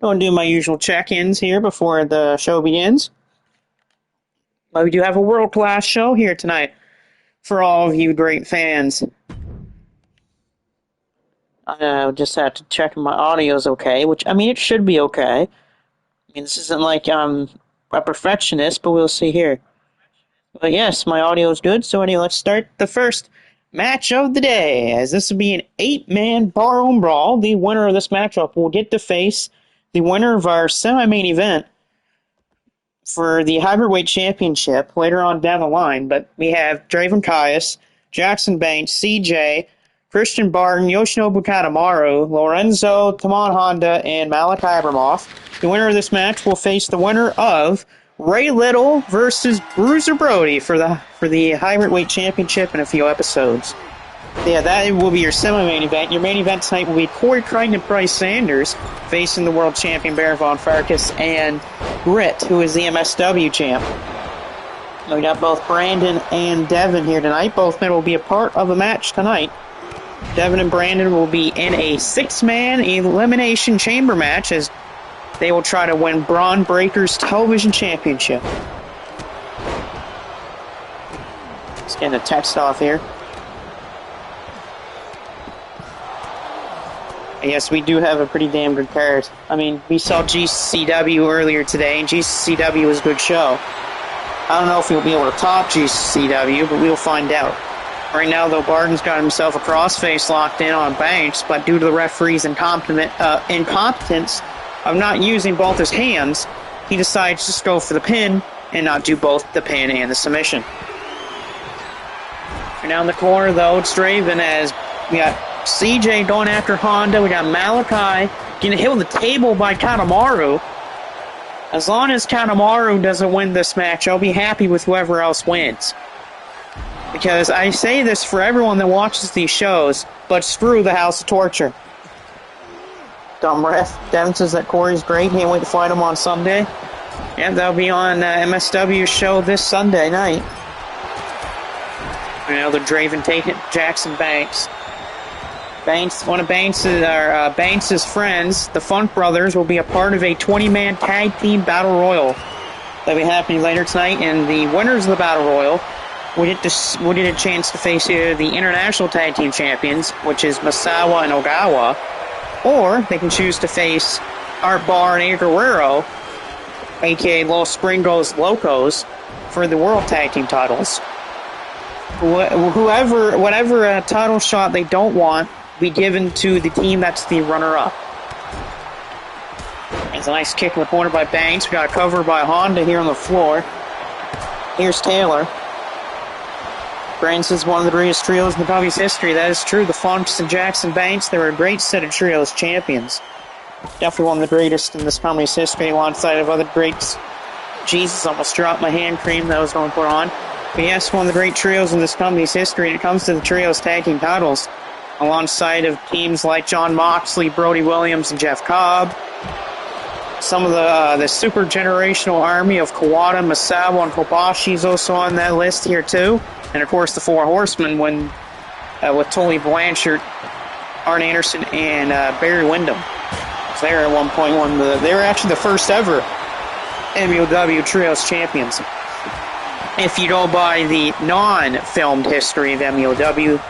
Going to do my usual check-ins here before the show begins. But we do have a world-class show here tonight for all of you great fans. I just have to check if my audio's okay, which, I mean, it should be okay. I mean, this isn't like I'm a perfectionist, but we'll see here. But yes, my audio is good, so anyway, let's start the first match of the day, as this will be an 8-man barroom brawl. The winner of this matchup will get to face the winner of our semi-main event for the Hyperweight Championship later on down the line. But we have Draven Caius, Jackson Banks, CJ, Christian Barton, Yoshinobu Kanemaru, Lorenzo Tamon Honda, and Malik Abramov. The winner of this match will face the winner of Ray Little versus Bruiser Brody for the Hyperweight Championship in a few episodes. Yeah, that will be your semi-main event. Your main event tonight will be Corey Crichton and Bryce Sanders facing the world champion Baron Von Farkas and Britt, who is the MSW champ. We got both Brandon and Devin here tonight. Both men will be a part of the match tonight. Devin and Brandon will be in a 6-man elimination chamber match as they will try to win Braun Breaker's television championship. Just getting a text off here. Yes, we do have a pretty damn good card. I mean, we saw GCW earlier today, and GCW was a good show. I don't know if we'll be able to top GCW, but we'll find out. Right now, though, Barton's got himself a crossface locked in on Banks, but due to the referee's incompetence of not using both his hands, he decides to just go for the pin and not do both the pin and the submission. And now in the corner, though, it's Draven as we got CJ going after Honda. We got Malachi getting hit with the table by Kanemaru. As long as Kanemaru doesn't win this match, I'll be happy with whoever else wins. Because I say this for everyone that watches these shows, but screw the House of Torture. Dumb ref. Devin says that Corey's great. Can't wait to fight him on Sunday. Yeah, that'll be on MSW's show this Sunday night. You know, the Draven taking Jackson Banks. One of Banks' friends, the Funk Brothers, will be a part of a 20-man tag team battle royal that'll be happening later tonight. And the winners of the battle royal will get a chance to face either the international tag team champions, which is Masawa and Ogawa, or they can choose to face Art Barr and A. Guerrero, aka Los Gringos Locos, for the world tag team titles. Whatever title shot they don't want be given to the team that's the runner-up. It's a nice kick in the corner by Banks. We got a cover by Honda here on the floor. Here's Taylor. Brandon says one of the greatest trios in the company's history. That is true. The Funks and Jackson Banks, they were a great set of trios champions. Definitely one of the greatest in this company's history alongside of other greats. Jesus, almost dropped my hand cream that I was going to put on. But yes, one of the great trios in this company's history. And it comes to the trios tag team titles, alongside of teams like John Moxley, Brody Williams, and Jeff Cobb. Some of the super generational army of Kawada, Masawa, and Kobashi is also on that list here too. And of course the Four Horsemen with Tully Blanchard, Arn Anderson, and Barry Windham. So they were at one point they were actually the first ever MLW Trios champions. If you go by the non-filmed history of MLW,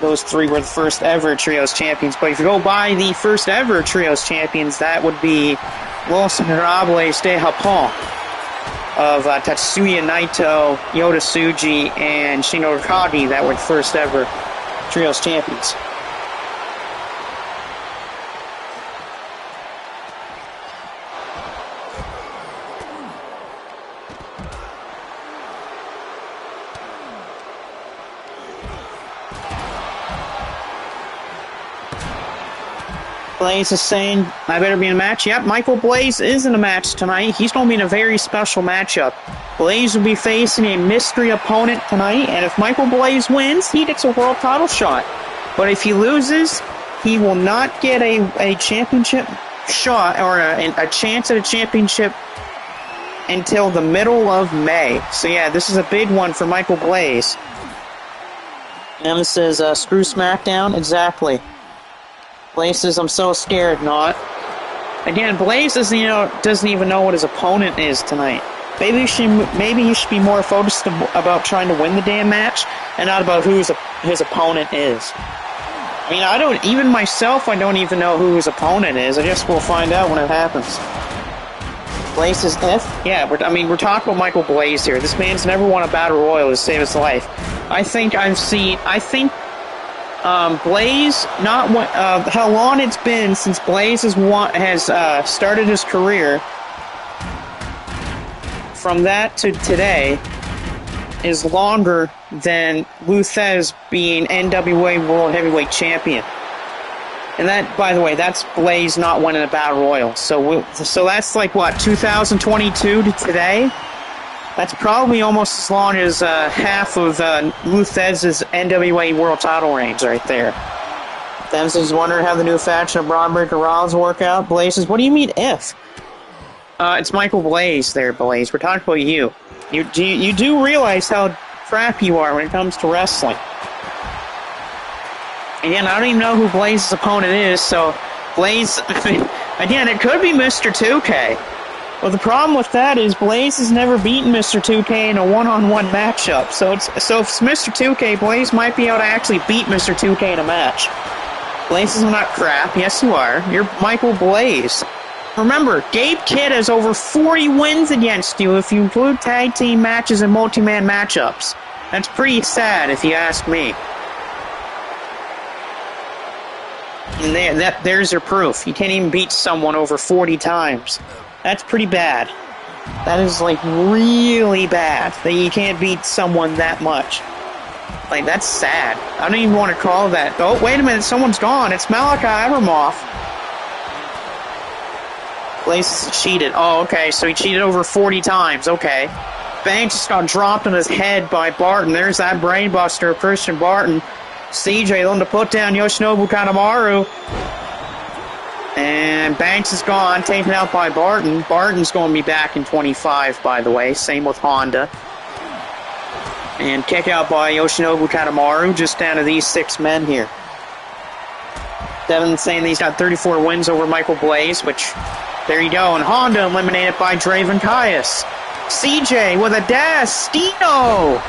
those three were the first ever Trios champions. But if you go by the first ever Trios champions, that would be Los Honorables de Japón of Tatsuya Naito, Yota Tsuji, and Shingo Takagi that were the first ever Trios champions. Blaze is saying, I better be in a match. Yep, Michael Blaze is in a match tonight. He's going to be in a very special matchup. Blaze will be facing a mystery opponent tonight, and if Michael Blaze wins, he gets a world title shot. But if he loses, he will not get a championship shot or a chance at a championship until the middle of May. So yeah, this is a big one for Michael Blaze. And this says, screw SmackDown. Exactly. Blaze says, I'm so scared, not. Again, Blaze doesn't even know what his opponent is tonight. Maybe he should be more focused about trying to win the damn match and not about who his opponent is. I mean, I don't even know who his opponent is. I guess we'll find out when it happens. Blaze is F? Yeah, we're talking about Michael Blaze here. This man's never won a battle royal to save his life. I think Blaze, how long it's been since Blaze has started his career, from that to today, is longer than Luthez being NWA World Heavyweight Champion. And that, by the way, that's Blaze not winning a battle royal. So that's like what, 2022 to today? That's probably almost as long as half of Luthez's NWA World Title reigns right there. Themson's wondering how the new faction of Broadbreaker Rollins work out. Blaze says, what do you mean if? It's Michael Blaze there, Blaze. We're talking about you. You do realize how crap you are when it comes to wrestling. Again, I don't even know who Blaze's opponent is, so Blaze, again, it could be Mr. 2K. Well, the problem with that is Blaze has never beaten Mr. 2K in a one-on-one matchup. So if it's Mr. 2K, Blaze might be able to actually beat Mr. 2K in a match. Blaze is not crap. Yes, you are. You're Michael Blaze. Remember, Gabe Kidd has over 40 wins against you if you include tag team matches and multi-man matchups. That's pretty sad, if you ask me. And there's your proof. You can't even beat someone over 40 times. That's pretty bad. That is, like, really bad that you can't beat someone that much. Like, that's sad. I don't even want to call that. Oh, wait a minute, someone's gone. It's Malachi Evermoth. Blaze cheated. Oh, okay, so he cheated over 40 times. Okay. Banks just got dropped on his head by Barton. There's that brainbuster of Christian Barton. CJ looking to put down Yoshinobu Kanemaru. And Banks is gone, taken out by Barton. Barton's going to be back in 25, by the way. Same with Honda. And kick out by Yoshinobu Kanemaru, just down to these 6 men here. Devin's saying he's got 34 wins over Michael Blaze, which, there you go. And Honda eliminated by Draven Caius. CJ with a Destino!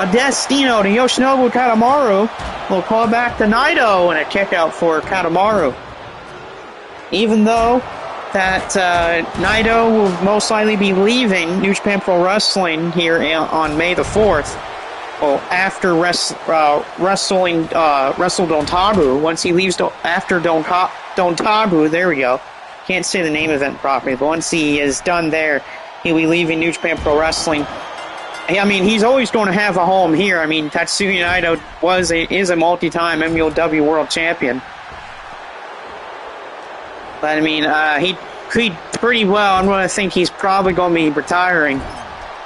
A Destino to Yoshinobu Kanemaru. We'll call back to Naito and a kick out for Kanemaru. Even though that Naito will most likely be leaving New Japan Pro Wrestling here on May the 4th, well, after Wrestle Don Tabu, once he leaves after Don Tabu, there we go. Can't say the name of it properly, but once he is done there, he'll be leaving New Japan Pro Wrestling. I mean, he's always going to have a home here. I mean, Tatsuya Naito is a multi-time MLW World Champion. But, I mean, he pretty well, I'm going to think he's probably going to be retiring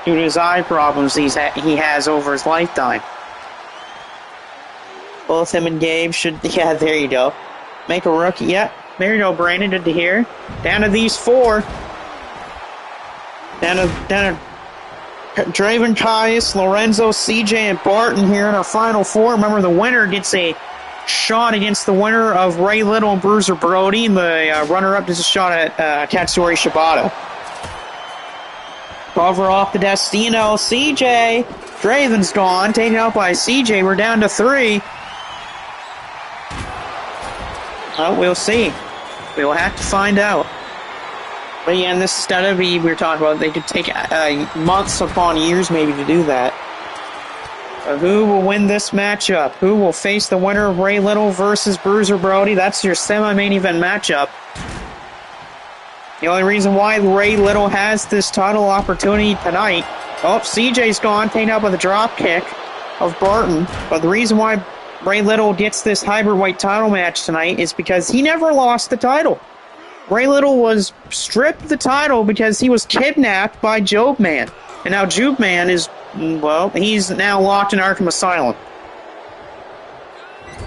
due to his eye problems he has over his lifetime. Both him and Gabe should, yeah, there you go. Make a rookie, yeah, there you go, Brandon, good to hear. Down to these 4. Down to Draven Caius, Lorenzo, CJ, and Barton here in our final 4. Remember, the winner gets a shot against the winner of Ray Little and Bruiser Brody, and the runner-up gets a shot at Katsuyori Shibata. Cover off the Destino, CJ. Draven's gone, taken out by CJ. We're down to 3. Well, we'll see. We will have to find out. But yeah, and this is gotta be, we were talking about, they could take months upon years maybe to do that. But who will win this matchup? Who will face the winner of Ray Little versus Bruiser Brody? That's your semi-main event matchup. The only reason why Ray Little has this title opportunity tonight, oh, CJ's gone, taken out with a drop kick of Barton. But the reason why Ray Little gets this hybrid weight title match tonight is because he never lost the title. Ray Little was stripped the title because he was kidnapped by Job Man. And now Job Man is, well, he's now locked in Arkham Asylum.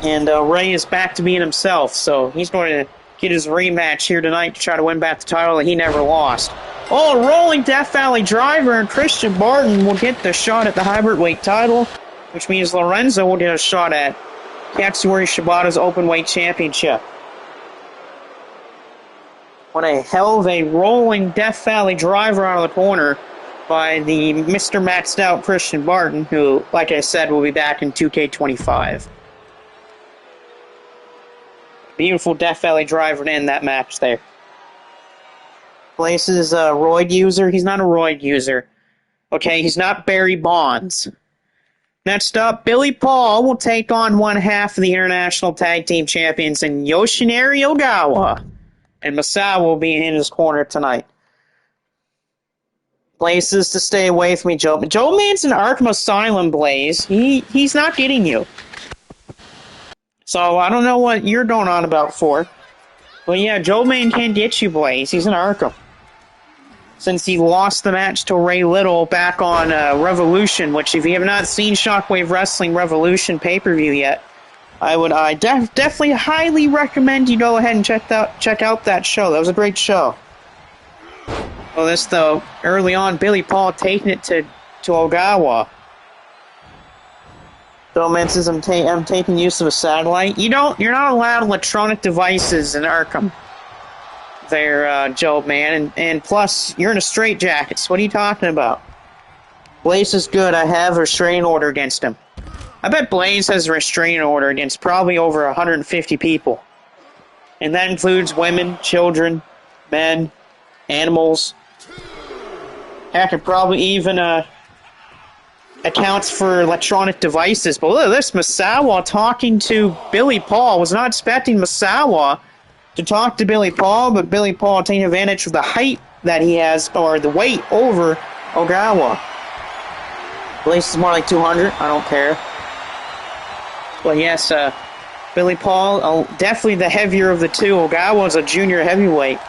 And Ray is back to being himself, so he's going to get his rematch here tonight to try to win back the title that he never lost. Oh, rolling Death Valley Driver, and Christian Barton will get the shot at the hybrid weight title, which means Lorenzo will get a shot at Katsuyori Shibata's open weight championship. What a hell of a rolling Death Valley driver out of the corner by the Mr. Maxed Out Christian Barton, who, like I said, will be back in 2K25. Beautiful Death Valley driver to end that match there. Blaze is a roid user. He's not a roid user. Okay, he's not Barry Bonds. Next up, Billy Paul will take on one half of the International Tag Team Champions in Yoshinari Ogawa. And Muow will be in his corner tonight. Blaze is to stay away from me, Joe. Joe Man's in Arkham Asylum, Blaze. He's not getting you. So I don't know what you're going on about for. But yeah, Joe Man can't get you, Blaze. He's in Arkham. Since he lost the match to Ray Little back on Revolution, which if you have not seen Shockwave Wrestling Revolution pay-per-view yet, I definitely highly recommend you go ahead and check out that show. That was a great show. Well, this though, early on, Billy Paul taking it to Ogawa. Doman says I'm taking use of a satellite. You're not allowed electronic devices in Arkham. There, Joe Man, and plus you're in a straitjacket. So what are you talking about? Blaze is good. I have a restraining order against him. I bet Blaze has a restraining order against probably over 150 people. And that includes women, children, men, animals. Heck, it probably even accounts for electronic devices. But look at this, Muow talking to Billy Paul. Was not expecting Muow to talk to Billy Paul, but Billy Paul taking advantage of the height that he has, or the weight over Ogawa. Blaze is more like 200. I don't care. Well, yes, Billy Paul, definitely the heavier of the two. Ogawa's a junior heavyweight,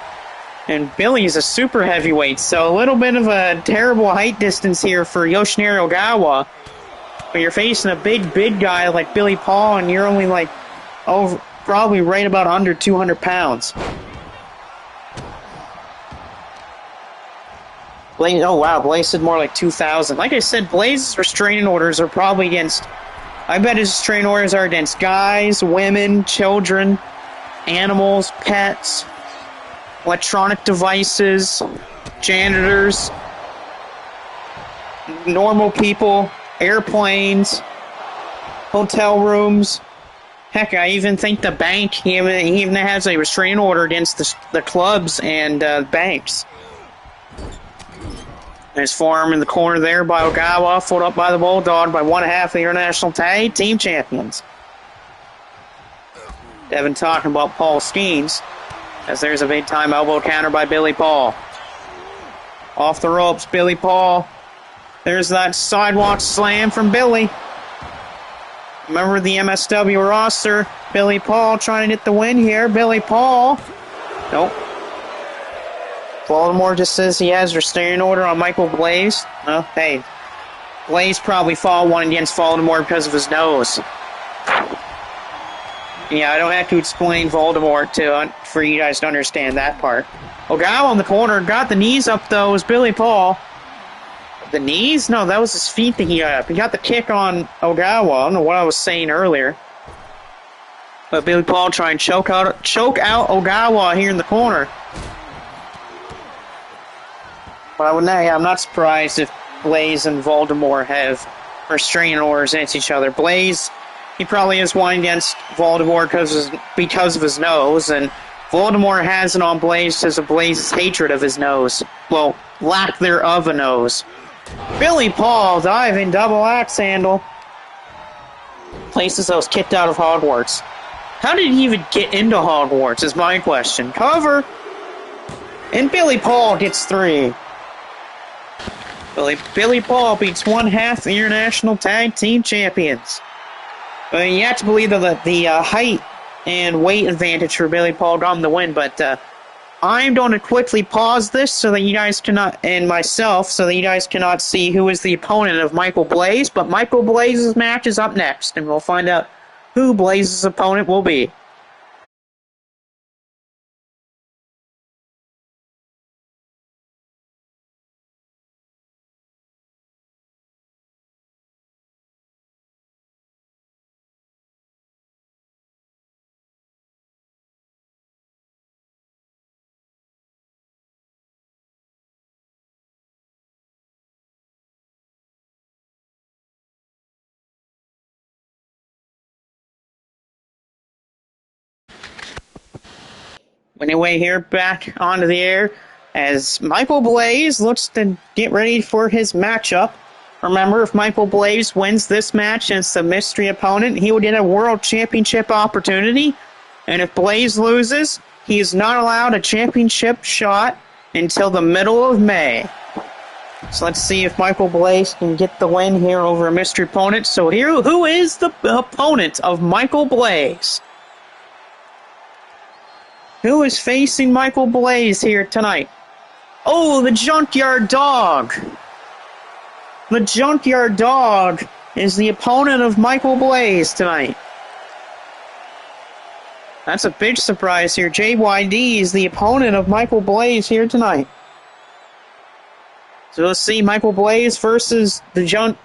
and Billy's a super heavyweight, so a little bit of a terrible height distance here for Yoshinari Ogawa. But you're facing a big guy like Billy Paul, and you're only like probably right about under 200 pounds. Blaze, oh wow, Blaze said more like 2,000. Like I said, Blaze's restraining orders are probably against... I bet his restraining orders are against guys, women, children, animals, pets, electronic devices, janitors, normal people, airplanes, hotel rooms. Heck, I even think the bank, he even has a restraining order against the clubs and banks. Nice forearm in the corner there by Ogawa, followed up by the Bulldog by one half of the International Tag Team Champions. Devin talking about Paul Skeens, as there's a big-time elbow counter by Billy Paul. Off the ropes, Billy Paul. There's that sidewalk slam from Billy. Remember the MSW roster. Billy Paul trying to get the win here. Billy Paul. Nope. Baltimore just says he has a restraining order on Michael Blaze. Well, hey, Blaze probably fought one against Voldemort because of his nose. Yeah, I don't have to explain Voldemort for you guys to understand that part. Ogawa on the corner, got the knees up though, was Billy Paul. The knees? No, that was his feet that he got up. He got the kick on Ogawa. I don't know what I was saying earlier. But Billy Paul trying to choke out Ogawa here in the corner. But I'm not surprised if Blaze and Voldemort have restraining orders against each other. Blaze, he probably has one against Voldemort because of his nose, and Voldemort has it on Blaze because of Blaze's hatred of his nose. Well, lack thereof a nose. Billy Paul diving double axe handle. Places that was kicked out of Hogwarts. How did he even get into Hogwarts is my question. Cover. And Billy Paul gets 3. Billy Paul beats one half the International Tag Team Champions. You have to believe that the height and weight advantage for Billy Paul got him the win, but I'm going to quickly pause this so that you guys cannot, and myself, so that you guys cannot see who is the opponent of Michael Blaze, but Michael Blaze's match is up next, and we'll find out who Blaze's opponent will be. Anyway, here back onto the air as Michael Blaze looks to get ready for his matchup. Remember, if Michael Blaze wins this match against the mystery opponent, he would get a World Championship opportunity. And if Blaze loses, he is not allowed a championship shot until the middle of May. So let's see if Michael Blaze can get the win here over a mystery opponent. So here, who is the opponent of Michael Blaze? Who is facing Michael Blaze here tonight? Oh, the Junkyard Dog. The Junkyard Dog is the opponent of Michael Blaze tonight. That's a big surprise here. JYD is the opponent of Michael Blaze here tonight. So let's see Michael Blaze versus JYD,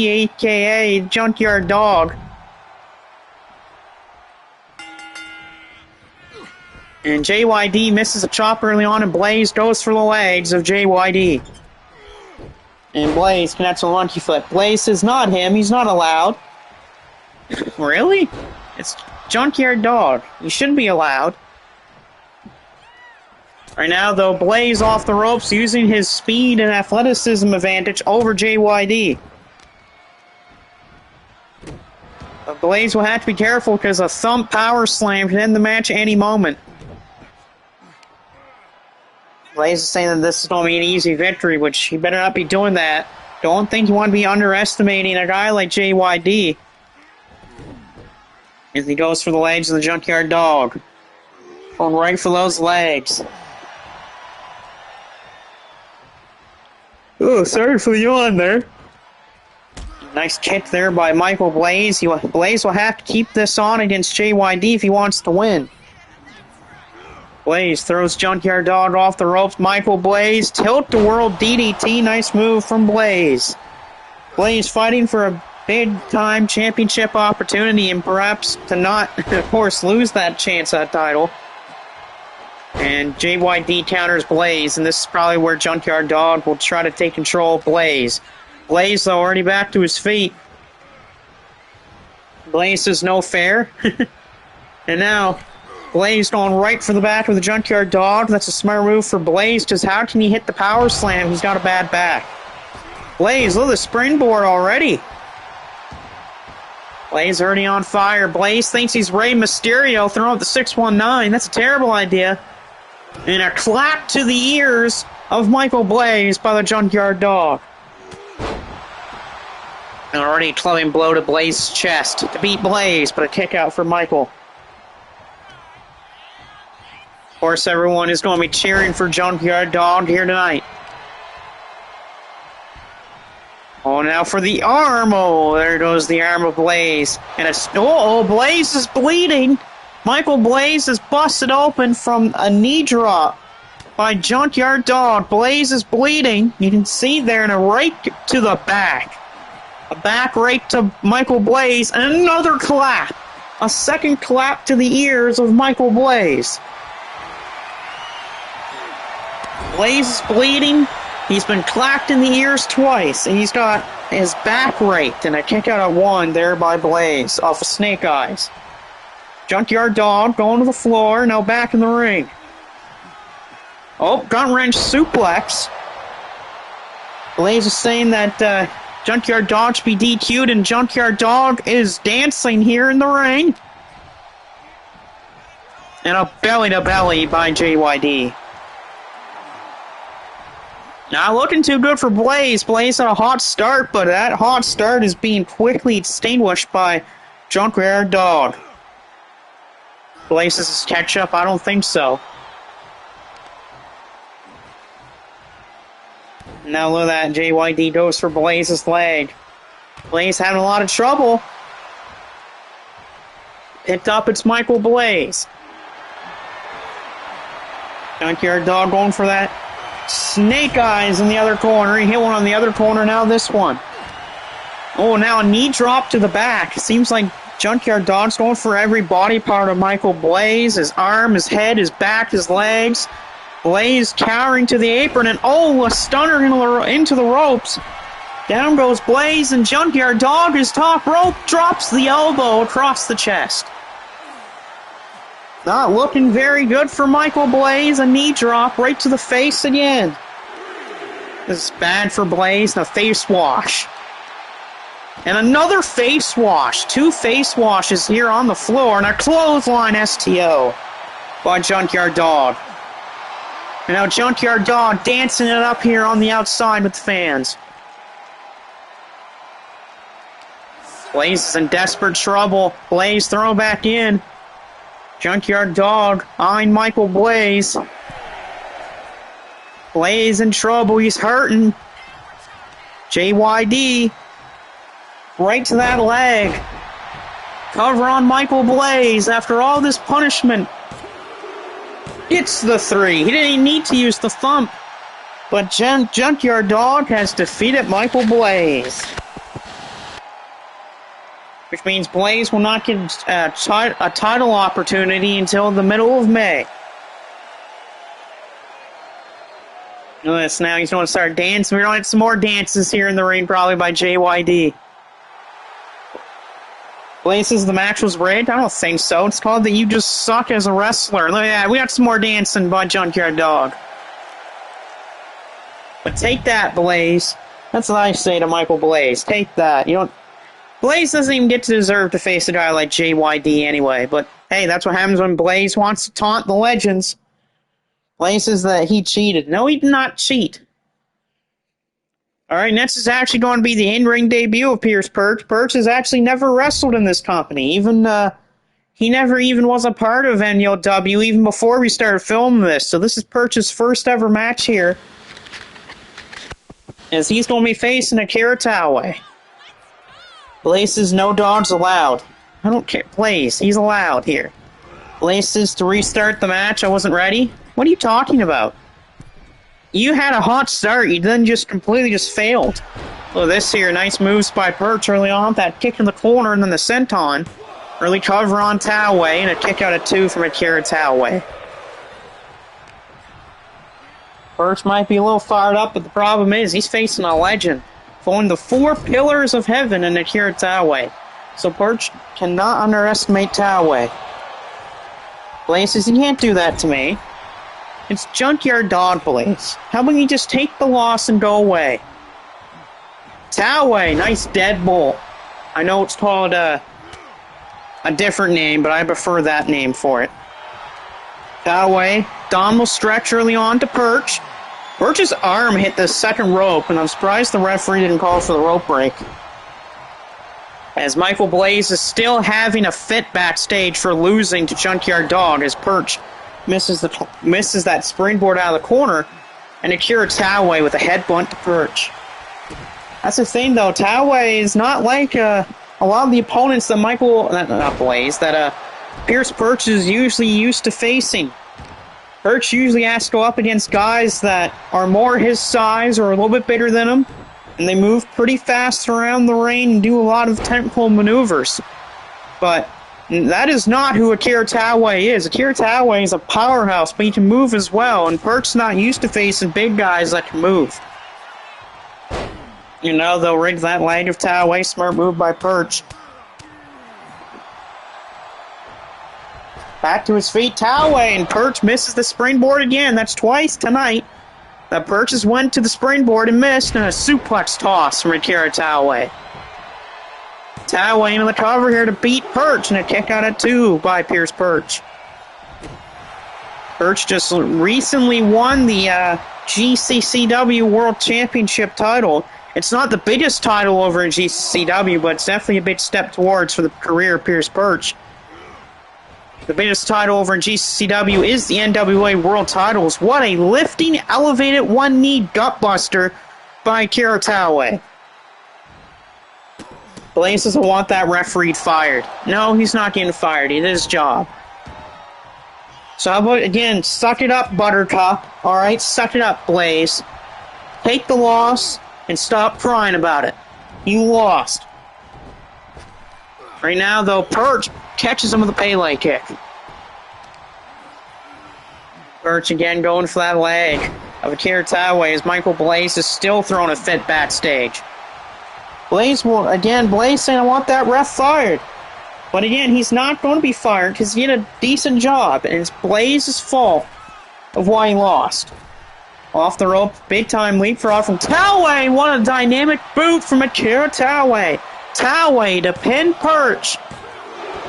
aka Junkyard Dog. And JYD misses a chop early on, and Blaze goes for the legs of JYD. And Blaze connects a lunky foot. Blaze says not him, he's not allowed. Really? It's Junkyard Dog. He shouldn't be allowed. Right now, though, Blaze off the ropes using his speed and athleticism advantage over JYD. But Blaze will have to be careful because a thump power slam can end the match at any moment. Blaze is saying that this is going to be an easy victory, which he better not be doing that. Don't think you want to be underestimating a guy like JYD. As he goes for the legs of the Junkyard Dog. Going right for those legs. Oh, sorry for the yawn there. Nice kick there by Michael Blaze. Blaze will have to keep this on against JYD if he wants to win. Blaze throws Junkyard Dog off the ropes. Michael Blaze, tilt-to-world DDT. Nice move from Blaze. Blaze fighting for a big-time championship opportunity and perhaps to not, of course, lose that chance at that title. And JYD counters Blaze, and this is probably where Junkyard Dog will try to take control of Blaze. Blaze, though, already back to his feet. Blaze is no fair. And now Blaze going right for the back of the Junkyard Dog. That's a smart move for Blaze, because how can he hit the power slam? He's got a bad back. Blaze, look at the springboard already. Blaze already on fire. Blaze thinks he's Rey Mysterio, throwing out the 619. That's a terrible idea. And a clap to the ears of Michael Blaze by the Junkyard Dog. And already a clubbing blow to Blaze's chest to beat Blaze, but a kick out for Michael. Of course, everyone is going to be cheering for Junkyard Dog here tonight. Oh, now for the arm. Oh, there goes the arm of Blaze. And Blaze is bleeding. Michael Blaze is busted open from a knee drop by Junkyard Dog. Blaze is bleeding. You can see there, and a right to the back. A back right to Michael Blaze, and another clap. A second clap to the ears of Michael Blaze. Blaze is bleeding. He's been clapped in the ears twice, and he's got his back raked, and a kick out at one there by Blaze off of Snake Eyes. Junkyard Dog going to the floor, now back in the ring. Oh, gun wrench suplex. Blaze is saying that Junkyard Dog should be DQ'd, and Junkyard Dog is dancing here in the ring. And a belly-to-belly by JYD. Not looking too good for Blaze. Blaze had a hot start, but that hot start is being quickly extinguished by Junkyard Dog. Blaze is catch up? I don't think so. Now look at that. JYD goes for Blaze's leg. Blaze having a lot of trouble. Picked up, it's Michael Blaze. Junkyard Dog going for that. Snake Eyes in the other corner. He hit one on the other corner, now this one. Oh, now a knee drop to the back. Seems like Junkyard Dog's going for every body part of Michael Blaze. His arm, his head, his back, his legs. Blaze cowering to the apron, and a stunner into the ropes. Down goes Blaze, and Junkyard Dog, his top rope, drops the elbow across the chest. Not looking very good for Michael Blaze. A knee drop right to the face again. This is bad for Blaze. And a face wash. And another face wash. 2 face washes here on the floor. And a clothesline STO by Junkyard Dog. And now Junkyard Dog dancing it up here on the outside with the fans. Blaze is in desperate trouble. Blaze throw back in. Junkyard Dog eyeing Michael Blaze. Blaze in trouble. He's hurting. JYD. Right to that leg. Cover on Michael Blaze after all this punishment. It's the 3. He didn't even need to use the thump. But Junkyard Dog has defeated Michael Blaze. Which means Blaze will not get a title opportunity until the middle of May. Notice now he's going to start dancing. We're going to get some more dances here in the ring, probably by JYD. Blaze says the match was rigged? I don't think so. It's called that you just suck as a wrestler. Look at that. We got some more dancing by Junkyard Dog. But take that, Blaze. That's what I say to Michael Blaze. Take that. You don't... Blaze doesn't even get to deserve to face a guy like JYD anyway, but hey, that's what happens when Blaze wants to taunt the legends. Blaze says that he cheated. No, he did not cheat. Alright, next is actually going to be the in-ring debut of Pierce Perch. Perch has actually never wrestled in this company. He never even was a part of NLW even before we started filming this. So this is Perch's first ever match here. As he's going to be facing Akira Taue. Blaze says no dogs allowed. I don't care. Blaze, he's allowed here. Blaze says to restart the match. I wasn't ready. What are you talking about? You had a hot start. You then just completely failed. Well, this here, nice moves by Perch early on. That kick in the corner and then the senton. Early cover on Taue and a kick out of 2 from Akira Taue. Perch might be a little fired up, but the problem is he's facing a legend. Following the 4 pillars of heaven in Akira Taue. So Perch cannot underestimate Taue. Blaze says, you can't do that to me. It's Junkyard Dog, Blaze. How about you just take the loss and go away? Taue, nice deadbolt. I know it's called a different name, but I prefer that name for it. Taue, abdominal stretch early on to Perch. Perch's arm hit the second rope, and I'm surprised the referee didn't call for the rope break. As Michael Blaze is still having a fit backstage for losing to Junkyard Dog, as Perch misses that springboard out of the corner, and Akira Taue with a headbutt to Perch. That's the thing, though. Taue is not like a lot of the opponents that Pierce Perch is usually used to facing. Perch usually has to go up against guys that are more his size or a little bit bigger than him, and they move pretty fast around the ring and do a lot of technical maneuvers. But that is not who Akira Taue is. Akira Taue is a powerhouse, but he can move as well, and Perch's not used to facing big guys that can move. You know, they'll rig that leg of Taue. Smart move by Perch. Back to his feet, Taue, and Perch misses the springboard again. That's twice tonight that Perch has went to the springboard and missed, and a suplex toss from Akira Taue. Taue into the cover here to beat Perch, and a kick out at 2 by Pierce Perch. Perch just recently won the GCCW World Championship title. It's not the biggest title over in GCCW, but it's definitely a big step towards for the career of Pierce Perch. The biggest title over in GCCW is the NWA World Titles. What a lifting, elevated, one-knee gutbuster by Akira Taue. Blaze doesn't want that referee fired. No, he's not getting fired. He did his job. So how about, again, suck it up, Buttercup. Alright, suck it up, Blaze. Take the loss and stop crying about it. You lost. Right now, though, Perch catches him with a Pele kick. Perch again going for that leg of Akira Taue as Michael Blaze is still throwing a fit backstage. Blaze saying, I want that ref fired. But again, he's not going to be fired because he did a decent job, and it's Blaze's fault of why he lost. Off the rope, big-time leapfrog from Toway. What a dynamic boot from Akira Toway. Toway to pin Perch.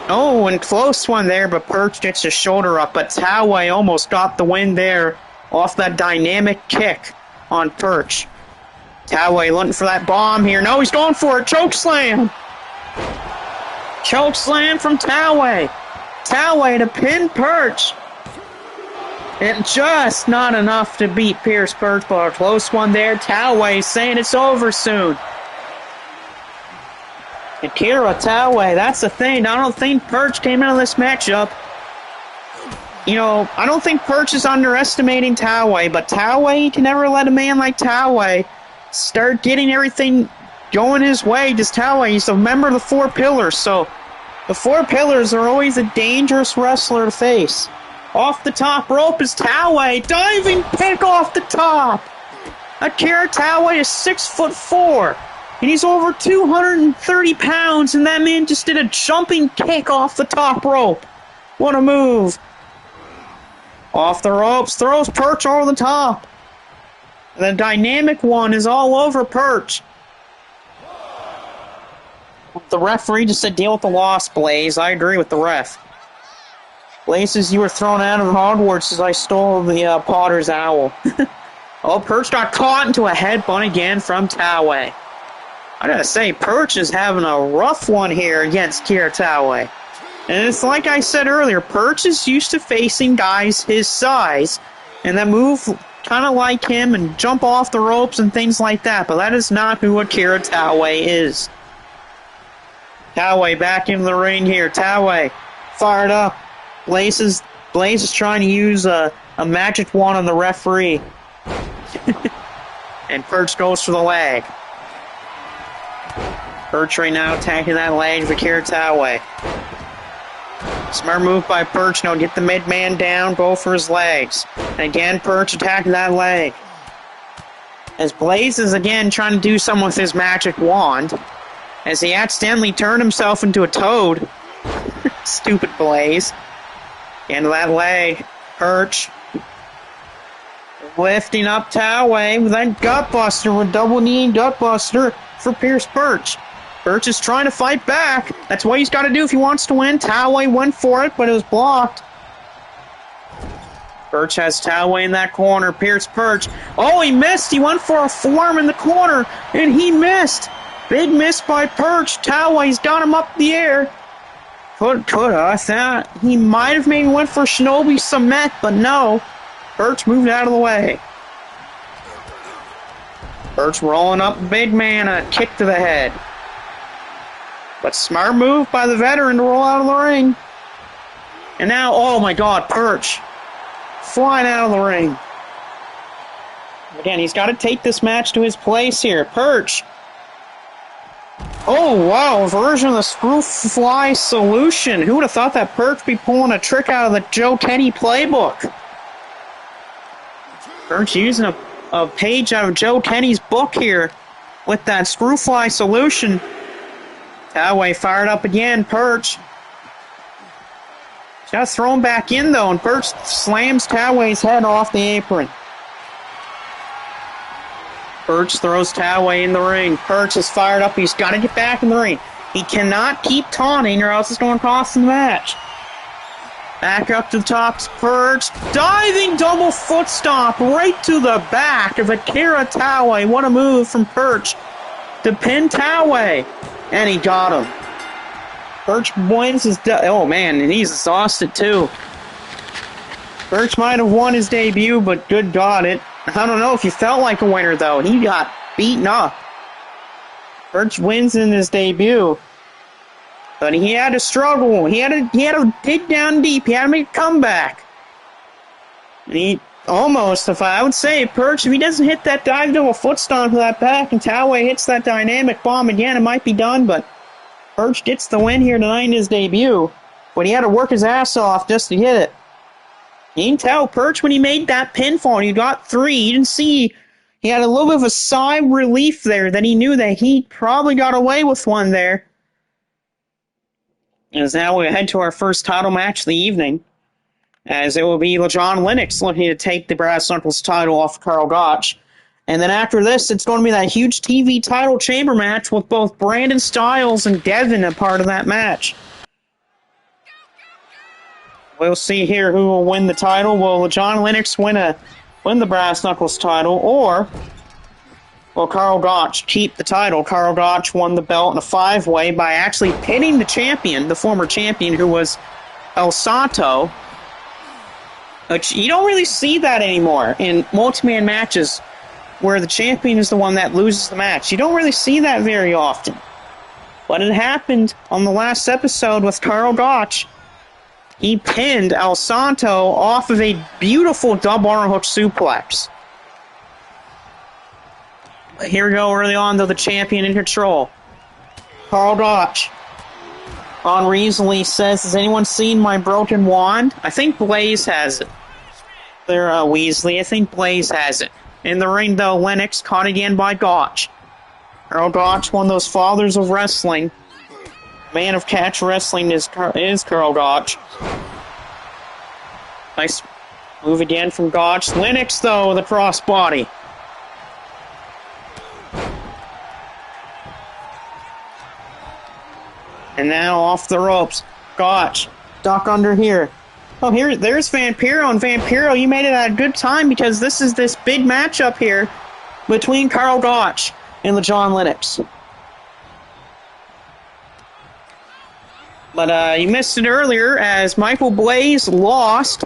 Oh, and close one there, but Perch gets his shoulder up. But Toway almost got the win there off that dynamic kick on Perch. Toway looking for that bomb here. No, he's going for it. Choke slam. Choke slam from Toway. Toway to pin Perch. And just not enough to beat Pierce Perch, but a close one there. Toway saying it's over soon. Akira Toway, that's the thing. I don't think Perch came out of this matchup. You know, I don't think Perch is underestimating Toway, but Toway, you can never let a man like Toway start getting everything going his way. Just Toway, he's a member of the Four Pillars, so the Four Pillars are always a dangerous wrestler to face. Off the top rope is Toway. Diving pick off the top. Akira Toway is 6'4", and he's over 230 pounds, and that man just did a jumping kick off the top rope. What a move. Off the ropes, throws Perch over the top. The dynamic one is all over Perch. The referee just said deal with the loss, Blaze. I agree with the ref. Blaze says you were thrown out of Hogwarts as I stole the Potter's owl. Oh, Perch got caught into a headbutt again from Toway. I gotta say, Perch is having a rough one here against Akira Toway. And it's like I said earlier, Perch is used to facing guys his size and that move kind of like him and jump off the ropes and things like that, but that is not who Akira Toway is. Toway back into the ring here. Toway fired up. Blaze is trying to use a magic wand on the referee. And Perch goes for the leg. Perch right now attacking that leg of Akira Toway. Smart move by Perch. Now get the mid-man down, go for his legs. And again, Perch attacking that leg. As Blaze is again trying to do something with his magic wand. As he accidentally turned himself into a toad. Stupid Blaze. Into that leg. Perch. Lifting up Toway with that gutbuster, with double knee gutbuster for Pierce Perch. Perch is trying to fight back. That's what he's got to do if he wants to win. Toway went for it, but it was blocked. Perch has Toway in that corner. Pierce Perch. Oh, he missed. He went for a forearm in the corner, and he missed. Big miss by Perch. Toway's got him up the air. I thought he might have maybe went for Shinobi Cement, but no. Perch moved out of the way. Perch rolling up the big man, a kick to the head. But smart move by the veteran to roll out of the ring. And now, oh my God, Perch flying out of the ring. Again, he's got to take this match to his place here. Perch. Oh, wow, a version of the screw fly solution. Who would have thought that Perch be pulling a trick out of the Joe Kenny playbook? Perch using a page out of Joe Kenny's book here with that screw fly solution. Toway fired up again. Perch. Got thrown back in though, and Perch slams Toway's head off the apron. Perch throws Toway in the ring. Perch is fired up. He's got to get back in the ring. He cannot keep taunting or else it's going to cost him the match. Back up to the top. Perch. Diving double foot stomp right to the back of Akira Toway. What a move from Perch to pin Toway. And he got him. Perch wins his... oh, man, and he's exhausted, too. Perch might have won his debut, but good God, I don't know if he felt like a winner, though. He got beaten up. Perch wins in his debut. But he had to struggle. He had to dig down deep. He had to make a comeback. And he almost, I would say, Perch, if he doesn't hit that dive double foot stomp to that back and Toway hits that dynamic bomb again, it might be done, but Perch gets the win here tonight in his debut. But he had to work his ass off just to hit it. You can tell Perch when he made that pinfall, and he got 3. You didn't see, he had a little bit of a sigh of relief there that he knew that he probably got away with one there. As now we head to our first title match of the evening, as it will be LeJon Lennox looking to take the Brass Knuckles title off Karl Gotch. And then after this, it's going to be that huge TV title chamber match with both Brandon Styles and Devin a part of that match. We'll see here who will win the title. Will LeJon Lennox win the Brass Knuckles title, or will Karl Gotch keep the title? Karl Gotch won the belt in a 5-way by actually pinning the champion, the former champion, who was El Santo. Which you don't really see that anymore in multi-man matches where the champion is the one that loses the match. You don't really see that very often. But it happened on the last episode with Karl Gotch. He pinned El Santo off of a beautiful double arm hook suplex. Here we go early on, though, the champion in control. Karl Gotch unreasonably says, has anyone seen my broken wand? I think Blaze has it. They're Weasley. I think Blaze has it. In the ring, though, Lennox caught again by Gotch. Karl Gotch, one of those fathers of wrestling. Man of catch wrestling is Karl Gotch. Nice move again from Gotch. Lennox, though, the crossbody. And now off the ropes. Gotch. Duck under here. Oh, there's Vampiro. And Vampiro, you made it at a good time because this is this big matchup here between Karl Gotch and LeJon Lennox. But you missed it earlier as Michael Blaze lost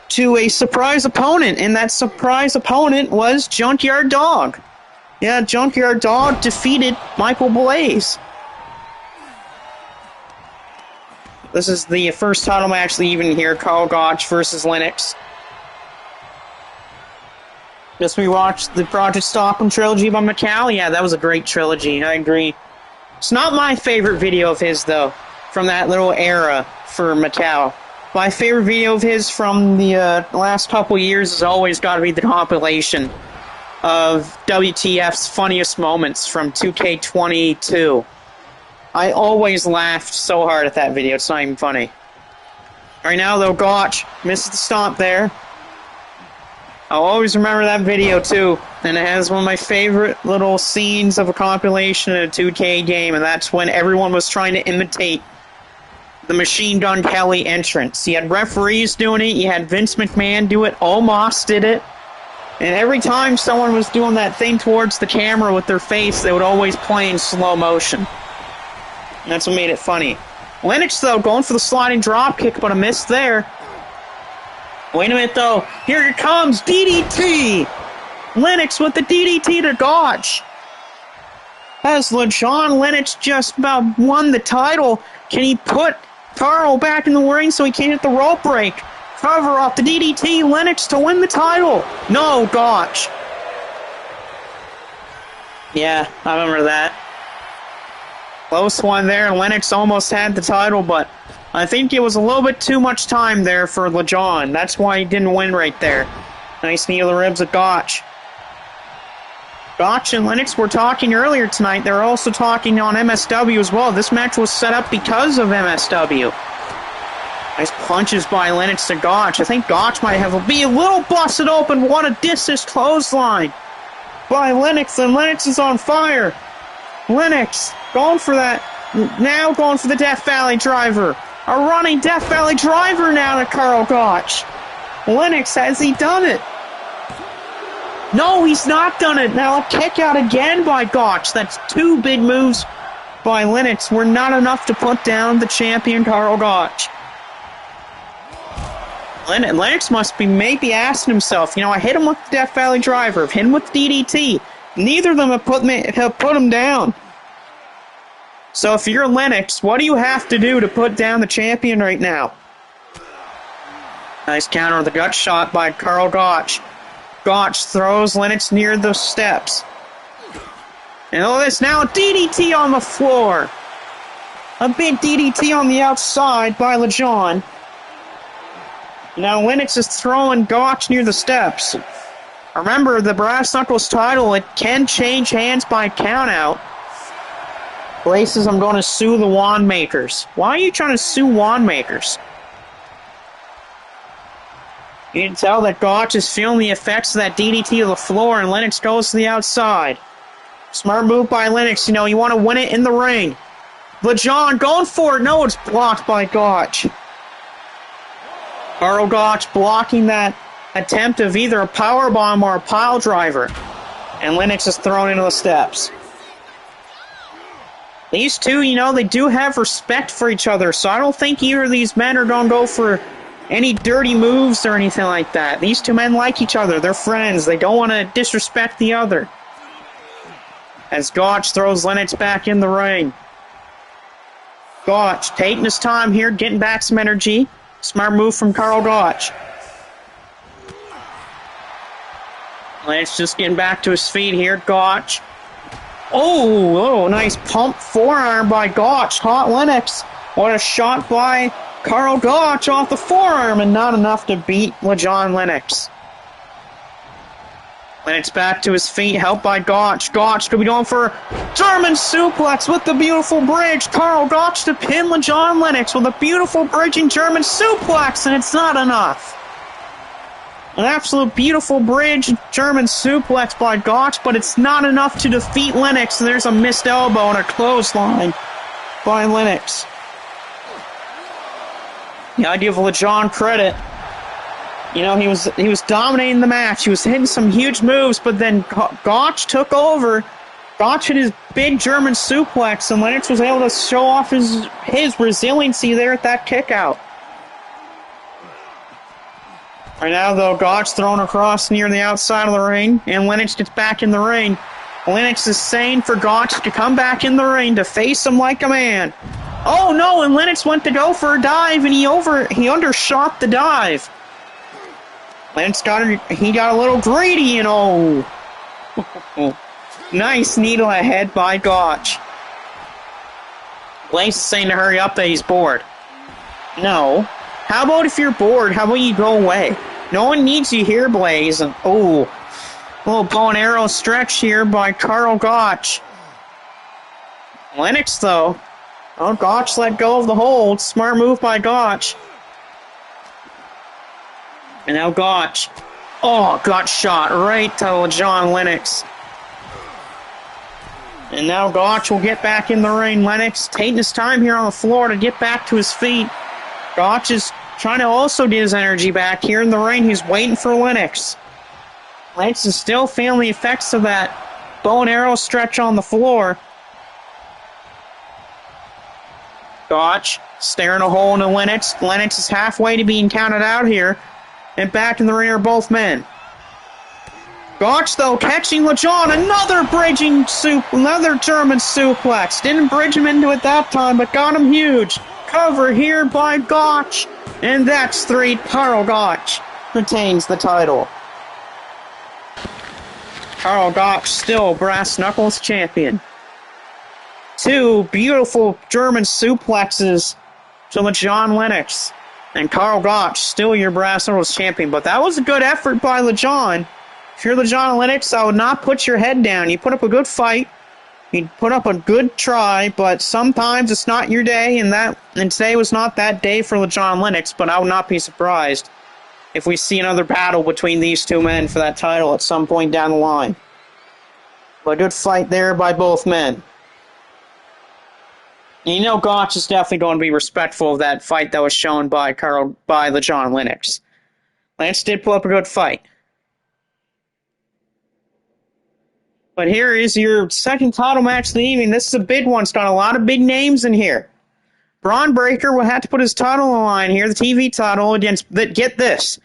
to a surprise opponent. And that surprise opponent was Junkyard Dog. Yeah, Junkyard Dog defeated Michael Blaze. This is the first title match of the evening here, Karl Gotch versus Lennox. Just we watched the Project Stockholm trilogy by Muow. Yeah, that was a great trilogy, I agree. It's not my favorite video of his, though, from that little era for Muow. My favorite video of his from the last couple years has always got to be the compilation of WTF's funniest moments from 2K22. I always laughed so hard at that video, it's not even funny. Right now, though, Gotch misses the stomp there. I'll always remember that video, too. And it has one of my favorite little scenes of a compilation in a 2K game, and that's when everyone was trying to imitate the Machine Gun Kelly entrance. You had referees doing it, you had Vince McMahon do it, Omos did it. And every time someone was doing that thing towards the camera with their face, they would always play in slow motion. And that's what made it funny. Lennox, though, going for the sliding drop kick, but a miss there. Wait a minute, though. Here it comes. DDT. Lennox with the DDT to Gotch. Has LeJon Lennox just about won the title? Can he put Karl back in the ring so he can't hit the rope break? Cover off the DDT. Lennox to win the title. No, Gotch. Yeah, I remember that. Close one there. Lennox almost had the title, but I think it was a little bit too much time there for LeJon. That's why he didn't win right there. Nice knee to the ribs of Gotch. Gotch and Lennox were talking earlier tonight. They were also talking on MSW as well. This match was set up because of MSW. Nice punches by Lennox to Gotch. I think Gotch might be a little busted open. What a distance clothesline by Lennox, and Lennox is on fire. Lennox going for that. Now going for the Death Valley driver. A running Death Valley driver now to Karl Gotch. Lennox, has he done it? No, he's not done it. Now a kick out again by Gotch. That's two big moves by Lennox. Were not enough to put down the champion Karl Gotch. Lennox must be maybe asking himself, I hit him with the Death Valley driver. I've hit him with DDT. Neither of them have put him down. So if you're Lennox, what do you have to do to put down the champion right now? Nice counter with a gut shot by Karl Gotch. Gotch throws Lennox near the steps. And this now a DDT on the floor. A big DDT on the outside by LeJon. Now Lennox is throwing Gotch near the steps. Remember, the Brass Knuckles title, it can change hands by countout. Blake says, I'm going to sue the wand makers. Why are you trying to sue wand makers? You can tell that Gotch is feeling the effects of that DDT to the floor, and Lennox goes to the outside. Smart move by Lennox. You know, you want to win it in the ring. LeJohn going for it. No, it's blocked by Gotch. Carl Gotch blocking that attempt of either a powerbomb or a pile driver. And Lennox is thrown into the steps. These two, you know, they do have respect for each other, so I don't think either of these men are going to go for any dirty moves or anything like that. These two men like each other. They're friends. They don't want to disrespect the other. As Gotch throws Lennox back in the ring. Gotch taking his time here, getting back some energy. Smart move from Carl Gotch. Lennox just getting back to his feet here. Gotch. Oh, nice pump forearm by Gotch. Caught Lennox. What a shot by Carl Gotch off the forearm, and not enough to beat LeJohn Lennox. Lennox back to his feet, helped by Gotch. Gotch could be going for German suplex with the beautiful bridge. Carl Gotch to pin LeJohn Lennox with a beautiful bridging German suplex, and it's not enough. An absolute beautiful bridge German suplex by Gotch, but it's not enough to defeat Lennox. There's a missed elbow and a clothesline by Lennox. Yeah, I give LeJohn credit. You know, he was dominating the match. He was hitting some huge moves, but then Gotch took over. Gotch hit his big German suplex, and Lennox was able to show off his resiliency there at that kick out. Right now, though, Gotch thrown across near the outside of the ring, and Lennox gets back in the ring. Lennox is saying for Gotch to come back in the ring to face him like a man. Oh no, and Lennox went to go for a dive, and he undershot the dive. Lennox got a little greedy, and oh. Nice needle ahead by Gotch. Blaze is saying to hurry up that he's bored. No. How about if you're bored, how about you go away? No one needs you here, Blaze. And oh, a little bow and arrow stretch here by Carl Gotch. Lennox, though. Oh, Gotch let go of the hold. Smart move by Gotch. And now Gotch. Oh, got shot right to LeJohn Lennox. And now Gotch will get back in the ring. Lennox taking his time here on the floor to get back to his feet. Gotch is trying to also get his energy back here in the ring. He's waiting for Lennox. Lennox is still feeling the effects of that bow and arrow stretch on the floor. Gotch staring a hole into Lennox. Lennox is halfway to being counted out here. And back in the ring are both men. Gotch, though, catching LeJohn. Another another German suplex. Didn't bridge him into it that time, but got him huge. Cover here by Gotch. And that's 3. Carl Gotch retains the title. Carl Gotch still Brass Knuckles champion. 2 beautiful German suplexes to LeJohn Lennox. And Carl Gotch still your Brass Knuckles champion. But that was a good effort by LeJohn. If you're LeJohn Lennox, I would not put your head down. You put up a good fight. You put up a good try, but sometimes it's not your day, and today was not that day for LeJohn Lennox, but I would not be surprised if we see another battle between these two men for that title at some point down the line. But a good fight there by both men. And you know Gotch is definitely going to be respectful of that fight that was shown by LeJohn Lennox. Lance did pull up a good fight. But here is your second title match of the evening. This is a big one. It's got a lot of big names in here. Braun Breaker will have to put his title on the line here, the TV title, against, get this,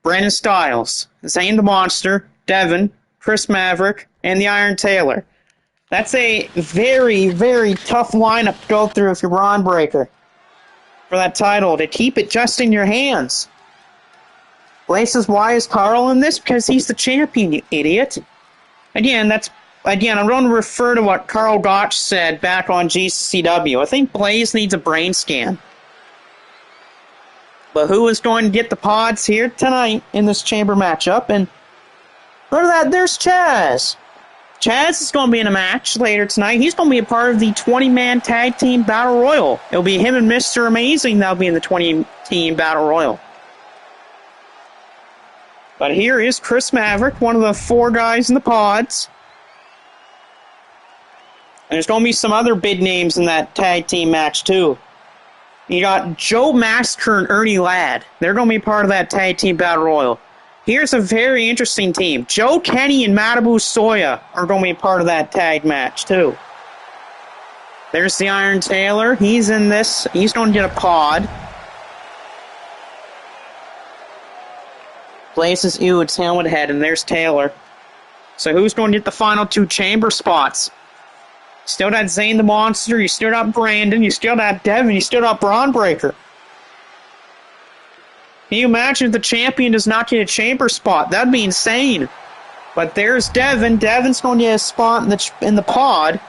Brandon Styles, Zayn the Monster, Devin, Chris Maverick, and the Iron Taylor. That's a very, very tough lineup to go through if you're Braun Breaker for that title, to keep it just in your hands. Blaze says, why is Carl in this? Because he's the champion, you idiot. Again, I'm going to refer to what Carl Gotch said back on GCW. I think Blaze needs a brain scan. But who is going to get the pods here tonight in this chamber matchup? And look at that, there's Chaz. Chaz is going to be in a match later tonight. He's going to be a part of the 20-man tag team battle royal. It'll be him and Mr. Amazing that'll be in the 20-team battle royal. But here is Chris Maverick, one of the 4 guys in the pods. And there's going to be some other big names in that tag team match, too. You got Joe Massacre and Ernie Ladd. They're going to be part of that tag team battle royal. Here's a very interesting team. Joe Kenny and Malibu Soya are going to be part of that tag match, too. There's the Iron Taylor. He's in this. He's going to get a pod. Blazes it's Helmet Head, and there's Taylor. So who's going to get the final 2 chamber spots? Still got Zane the Monster. You still got Brandon. You still got Devin. You still got Braun Breaker. Can you imagine if the champion does not get a chamber spot? That'd be insane. But there's Devin. Devin's going to get a spot in the pod.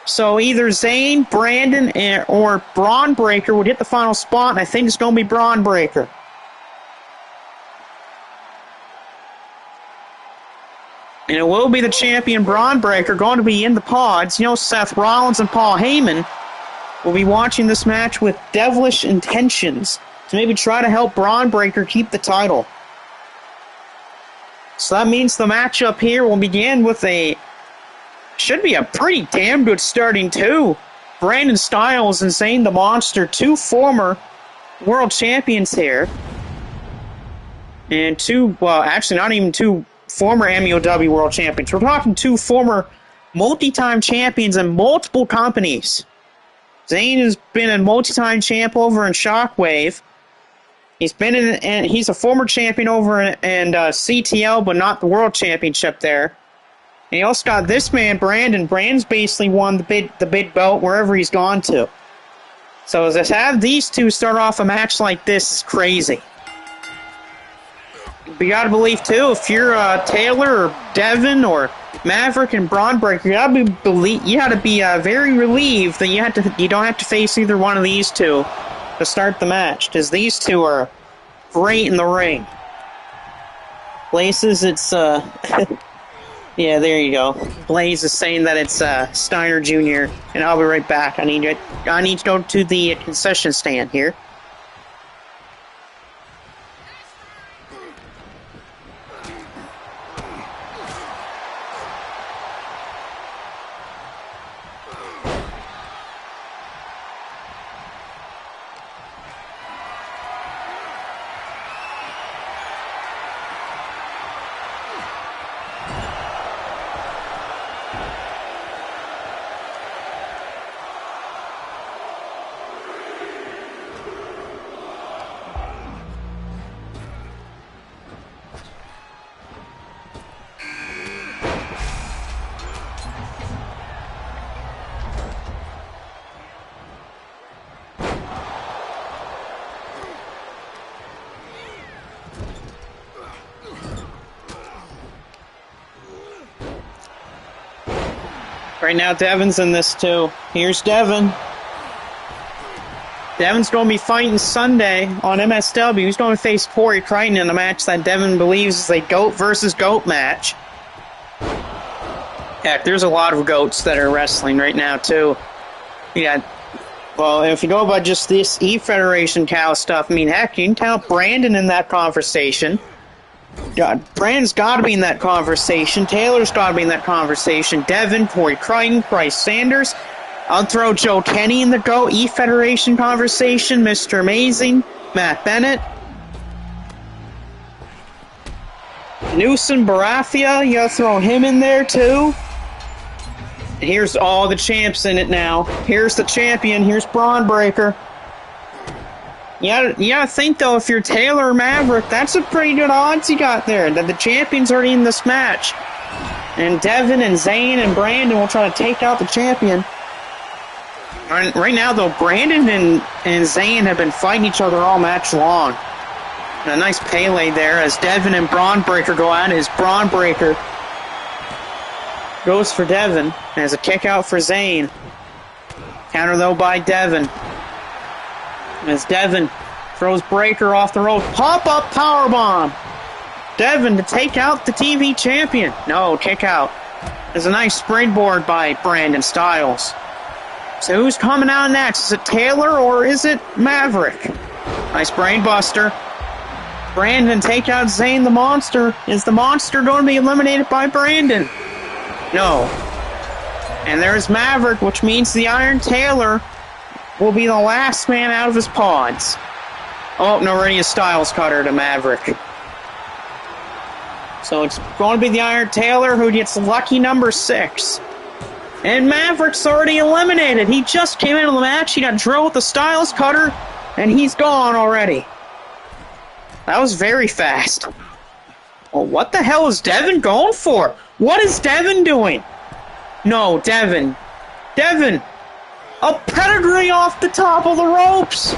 So either Zane, Brandon, or Braun Breaker would get the final spot, and I think it's going to be Braun Breaker. And it will be the champion Braun Breaker going to be in the pods. You know, Seth Rollins and Paul Heyman will be watching this match with devilish intentions to maybe try to help Braun Breaker keep the title. So that means the matchup here will begin with should be a pretty damn good starting 2. Brandon Styles and Zane the Monster, 2 former world champions here. And 2, well, actually not even 2 former MEOW world champions. We're talking 2 former multi-time champions in multiple companies. Zane has been a multi-time champ over in Shockwave. He's a former champion over in CTL, but not the world championship there. And he also got this man, Brandon. Brandon's basically won the big belt wherever he's gone to. So to have these 2 start off a match like this is crazy. But you gotta believe too, if you're Taylor or Devin or Maverick and Braun Breaker, you gotta be very relieved that you don't have to face either one of these 2 to start the match, because these 2 are great in the ring. Blazes, it's yeah, there you go. Blaze is saying that it's Steiner Jr., and I'll be right back. I need to go to the concession stand here. Right now, Devin's in this too. Here's Devin. Devin's going to be fighting Sunday on MSW. He's going to face Corey Crichton in a match that Devin believes is a GOAT versus GOAT match. Heck, there's a lot of GOATs that are wrestling right now too. Well, if you go by just this E-Federation cow stuff, I mean, heck, you can count Brandon in that conversation. Brandon's got to be in that conversation. Taylor's got to be in that conversation. Devin, Corey Crichton, Bryce Sanders. I'll throw Joe Kenny in the GOAT E-Federation conversation. Mr. Amazing, Matt Bennett. Newsom Baratheon, you got to throw him in there too. And here's all the champs in it now. Here's the champion. Here's Braun Breaker. You gotta think, though, if you're Taylor or Maverick, that's a pretty good odds you got there, that the champion's already in this match. And Devin and Zane and Brandon will try to take out the champion. Right now, though, Brandon and Zane have been fighting each other all match long. And a nice Pele there as Devin and Braun Breaker go at it. As Braun Breaker goes for Devin as a kick out for Zane. Counter, though, by Devin. As Devin throws Breaker off the rope. Pop-up powerbomb. Devin to take out the TV champion. No, kick out. There's a nice springboard by Brandon Styles. So who's coming out next? Is it Taylor or is it Maverick? Nice brainbuster. Brandon take out Zane the Monster. Is the Monster going to be eliminated by Brandon? No. And there's Maverick, which means the Iron Taylor will be the last man out of his pods. Oh, no, already a Styles cutter to Maverick. So it's going to be the Iron Taylor who gets lucky number 6. And Maverick's already eliminated. He just came into the match. He got drilled with the Styles cutter, and he's gone already. That was very fast. Well, what the hell is Devin going for? What is Devin doing? No, Devin. Devin! A pedigree off the top of the ropes!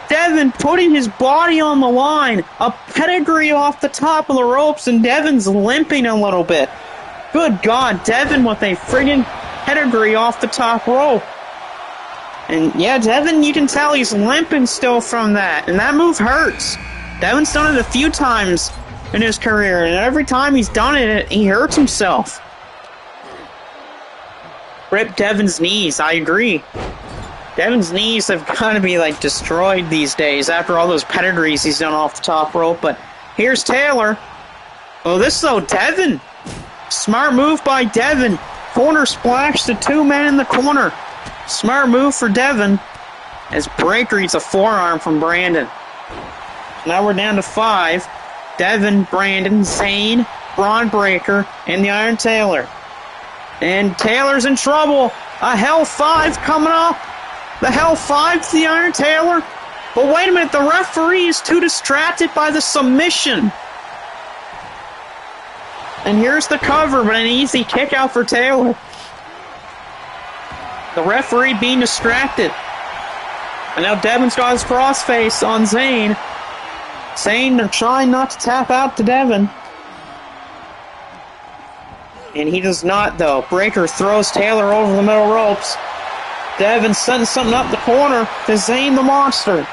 Devin putting his body on the line. A pedigree off the top of the ropes, and Devin's limping a little bit. Good God, Devin with a friggin' pedigree off the top rope. And yeah, Devin, you can tell he's limping still from that. And that move hurts. Devin's done it a few times in his career, and every time he's done it, he hurts himself. Rip Devin's knees, I agree. Devin's knees have got to be, like, destroyed these days after all those pedigrees he's done off the top rope. But here's Taylor. Oh, this, though, Devin. Smart move by Devin. Corner splash to 2 men in the corner. Smart move for Devin. As Breaker eats a forearm from Brandon. Now we're down to 5. Devin, Brandon, Zane, Braun Breaker, and the Iron Taylor. And Taylor's in trouble. A Hell 5 coming up. The Hell 5 to the Iron Taylor. But wait a minute, the referee is too distracted by the submission. And here's the cover, but an easy kick out for Taylor. The referee being distracted. And now Devin's got his crossface on Zane. Zane, they're trying not to tap out to Devin. And he does not, though. Breaker throws Taylor over the middle ropes. Devin setting something up the corner to Zane the Monster.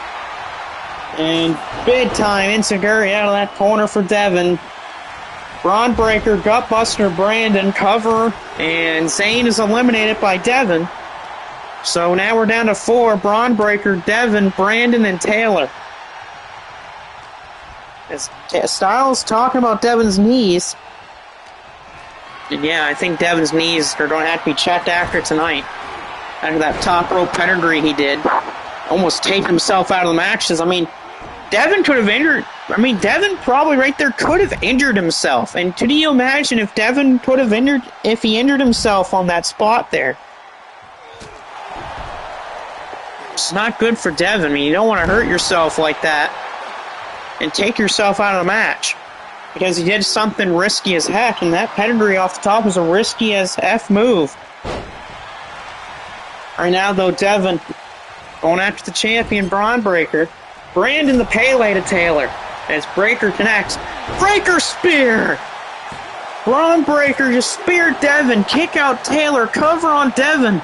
And big time Insiguri out of that corner for Devin. Braun Breaker, Gutbuster, Brandon, cover, and Zane is eliminated by Devin. So now we're down to 4. Braun Breaker, Devin, Brandon, and Taylor. As Styles talking about Devin's knees. And yeah, I think Devin's knees are going to have to be checked after tonight. After that top rope pedigree he did. Almost taped himself out of the matches. I mean, Devin could have injured... Devin probably right there could have injured himself. And could you imagine if Devin could have injured... if he injured himself on that spot there? It's not good for Devin. I mean, you don't want to hurt yourself like that and take yourself out of the match. Because he did something risky as heck, and that pedigree off the top was a risky as F move. Right now, though, Devin going after the champion, Braun Breaker. Brandon the Pele to Taylor as Breaker connects. Breaker spear! Braun Breaker just speared Devin. Kick out Taylor. Cover on Devin.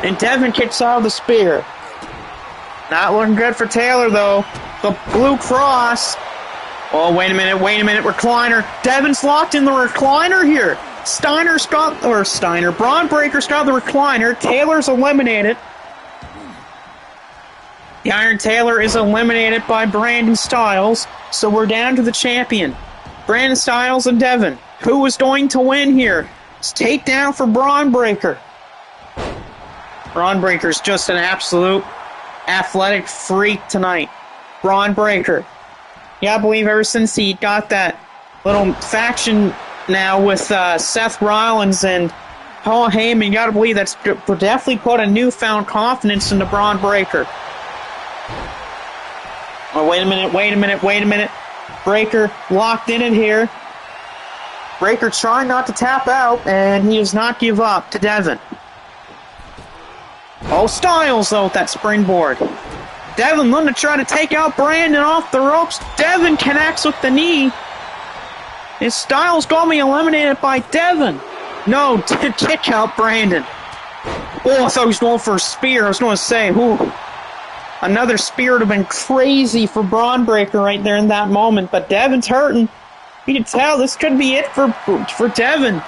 And Devin kicks out of the spear. Not looking good for Taylor, though. The Blue Cross. Oh, wait a minute. Recliner. Devin's locked in the recliner here. Braun Breaker's got the recliner. Taylor's eliminated. The Iron Taylor is eliminated by Brandon Styles. So we're down to the champion. Brandon Styles and Devin. Who is going to win here? It's takedown for Braun Breaker. Braun Breaker's just an absolute athletic freak tonight. Braun Breaker. Yeah, I believe ever since he got that little faction now with Seth Rollins and Paul Heyman, you got to believe that's definitely put a newfound confidence into Braun Breaker. Oh, wait a minute. Breaker locked in it here. Breaker trying not to tap out, and he does not give up to Devin. Oh, Styles, though, with that springboard. Devin looking to try to take out Brandon off the ropes. Devin connects with the knee. And Styles going to be eliminated by Devin. No, kick out Brandon. Oh, I thought he was going for a spear. I was going to say, another spear would have been crazy for Braun Breaker right there in that moment. But Devin's hurting. You can tell this could be it for Devin.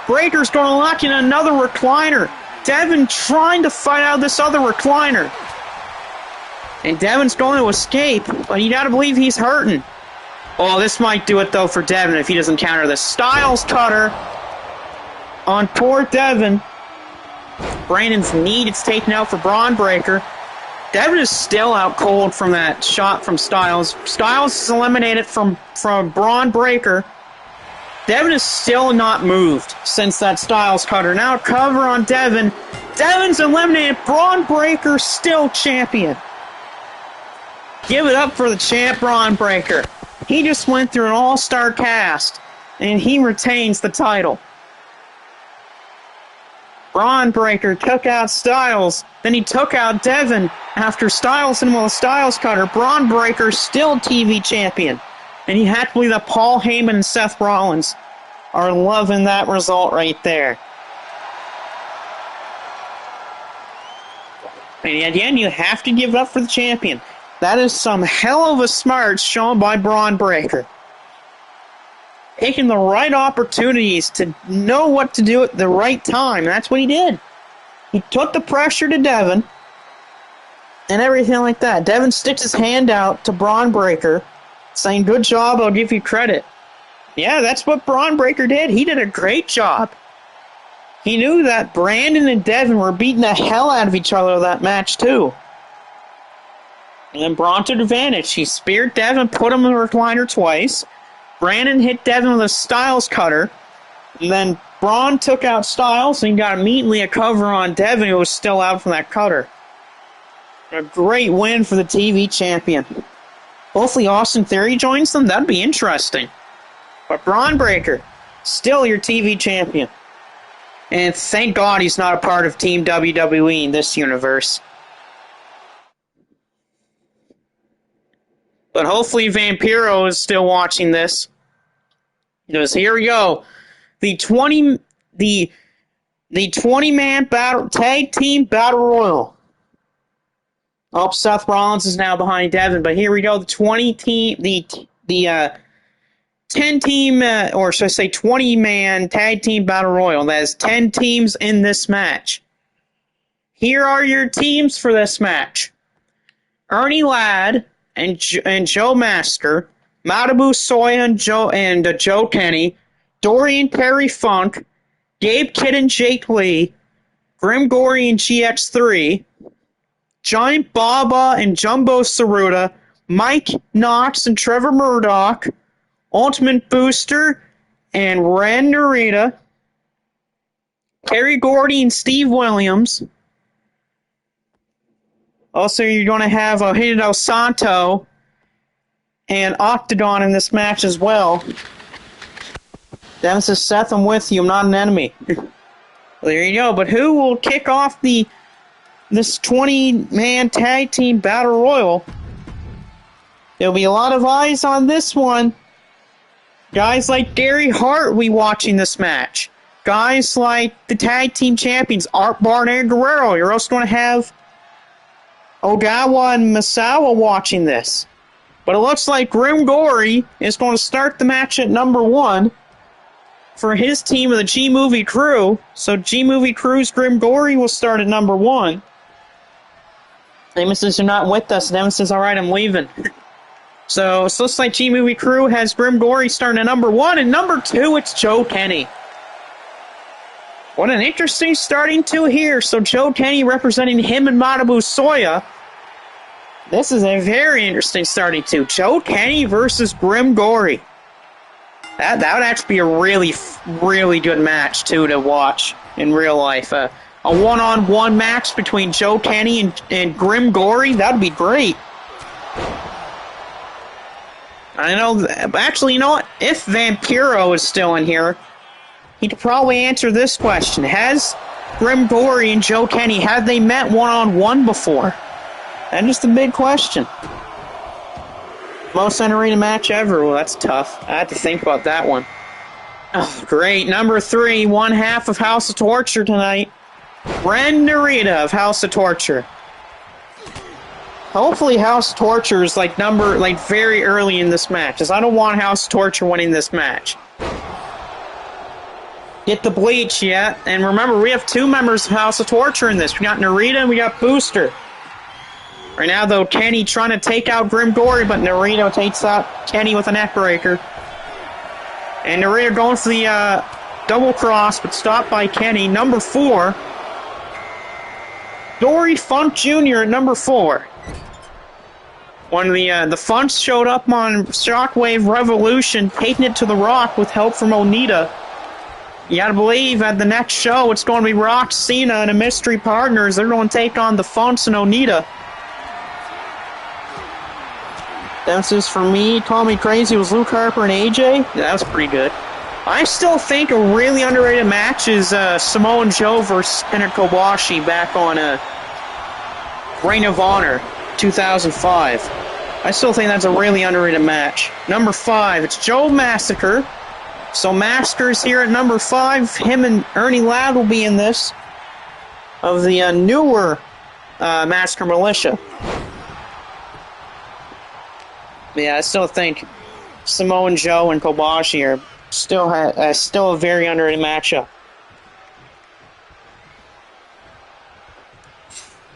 Breaker's going to lock in another recliner. Devin trying to fight out this other recliner. And Devin's going to escape, but you got to believe he's hurting. Oh, this might do it, though, for Devin if he doesn't counter this. Styles cutter on poor Devin. Brandon's knee gets taken out for Braun Breaker. Devin is still out cold from that shot from Styles. Styles is eliminated from Braun Breaker. Devin is still not moved since that Styles cutter. Now cover on Devin. Devin's eliminated. Braun Breaker still champion. Give it up for the champ, Braun Breaker. He just went through an all-star cast, and he retains the title. Braun Breaker took out Styles, then he took out Devin. After Styles hit him with a Styles cutter, Braun Breaker still TV champion. And you have to believe that Paul Heyman and Seth Rollins are loving that result right there. And at the end, you have to give it up for the champion. That is some hell of a smarts shown by Braun Breaker. Taking the right opportunities to know what to do at the right time. That's what he did. He took the pressure to Devin and everything like that. Devin sticks his hand out to Braun Breaker, saying, "Good job, I'll give you credit." Yeah, that's what Braun Breaker did. He did a great job. He knew that Brandon and Devin were beating the hell out of each other that match, too. And then Braun took advantage. He speared Devin, put him in the recliner twice. Brandon hit Devin with a Styles cutter. And then Braun took out Styles and got immediately a cover on Devin, who was still out from that cutter. A great win for the TV champion. Hopefully Austin Theory joins them. That'd be interesting. But Braun Breaker, still your TV champion. And thank God he's not a part of Team WWE in this universe. But hopefully Vampiro is still watching this. Because here we go. The 20-man battle tag team battle royal. Oh, Seth Rollins is now behind Devin, but here we go. The 10-team, or should I say 20-man tag team battle royal. That is 10 teams in this match. Here are your teams for this match. Ernie Ladd and Joe Master, Malibu Soya and Joe Kenny, Dorian Perry Funk, Gabe Kidd and Jake Lee, Grim Gordy and GX3, Giant Baba and Jumbo Saruta, Mike Knox and Trevor Murdoch, Ultimate Booster and Ren Narita, Terry Gordy and Steve Williams. Also, you're going to have Hideo Santo and Octagon in this match as well. Devin says, "Seth, I'm with you. I'm not an enemy." Well, there you go. But who will kick off this 20-man tag team battle royal? There'll be a lot of eyes on this one. Guys like Gary Hart will be watching this match. Guys like the tag team champions, Art Barnett and Guerrero. You're also going to have Ogawa and Misawa watching this. But it looks like Grim Gordy is going to start the match at number 1 for his team of the G-Movie Crew. So G-Movie Crew's Grim Gordy will start at number 1. Damon says, "You're not with us." Devin says, "All right, I'm leaving." So it looks like G-Movie Crew has Grim Gordy starting at number 1. And number 2, it's Joe Kenny. What an interesting starting 2 here. So Joe Kenny representing him and Malibu Soya. This is a very interesting starting 2. Joe Kenny versus Grim Gordy. That would actually be a really, really good match, too, to watch in real life. A one-on-one match between Joe Kenny and Grim Gordy, that would be great. I know, actually, you know what? If Vampiro is still in here, he could probably answer this question. Has Grim Gordy and Joe Kenny, have they met one-on-one before? That is the big question. Most arena match ever. Well, that's tough. I had to think about that one. Oh, great. Number 3, one half of House of Torture tonight. Ren Narita of House of Torture. Hopefully House Torture is very early in this match, because I don't want House Torture winning this match. Get the bleach, yeah. And remember, we have 2 members of House of Torture in this. We got Narita and we got Booster. Right now, though, Kenny trying to take out Grim Gory, but Narita takes out Kenny with a neckbreaker. And Narita going for the double cross, but stopped by Kenny. Number 4. Dory Funk Jr. at number 4. One of the Funks showed up on Shockwave Revolution, taking it to the Rock with help from Onita. You gotta believe at the next show it's going to be Rock, Cena, and a mystery partners. They're going to take on the Funks and Onita. This is for me. Call Me Crazy was Luke Harper and AJ. Yeah, that was pretty good. I still think a really underrated match is Samoa Joe versus Kenneth Kobashi back on Reign of Honor 2005. I still think that's a really underrated match. Number 5, it's Joe Massacre. So Massacre's here at number 5. Him and Ernie Ladd will be in this. Of the newer Massacre Militia. Yeah, I still think Samoa Joe and Kobashi are still a very underrated matchup.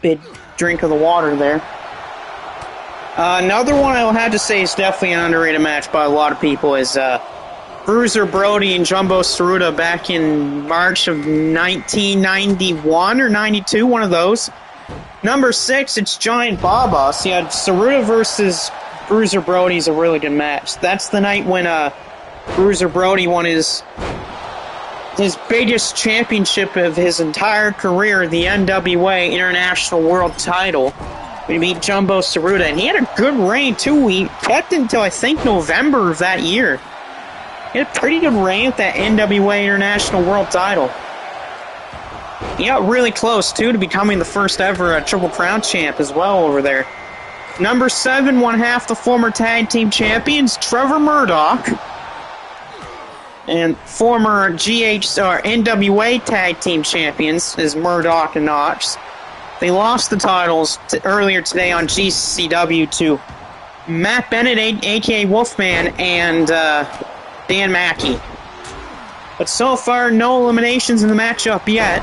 Big drink of the water there. Another one I will have to say is definitely an underrated match by a lot of people is Bruiser Brody and Jumbo Tsuruta back in March of 1991 or 92, one of those. Number 6, it's Giant Baba. So you had Tsuruta versus Bruiser Brody is a really good match. That's the night when Bruiser Brody won his biggest championship of his entire career, the NWA International World Title. We beat Jumbo Tsuruta, and he had a good reign too. He kept it until I think November of that year. He had a pretty good reign with that NWA International World Title. He got really close too to becoming the first ever Triple Crown champ as well over there. Number 7, one half the former tag team champions, Trevor Murdoch. And former NWA tag team champions is Murdoch and Knox. They lost the titles earlier today on GCW to Matt Bennett, a.k.a. Wolfman, and Dan Mackey. But so far, no eliminations in the matchup yet.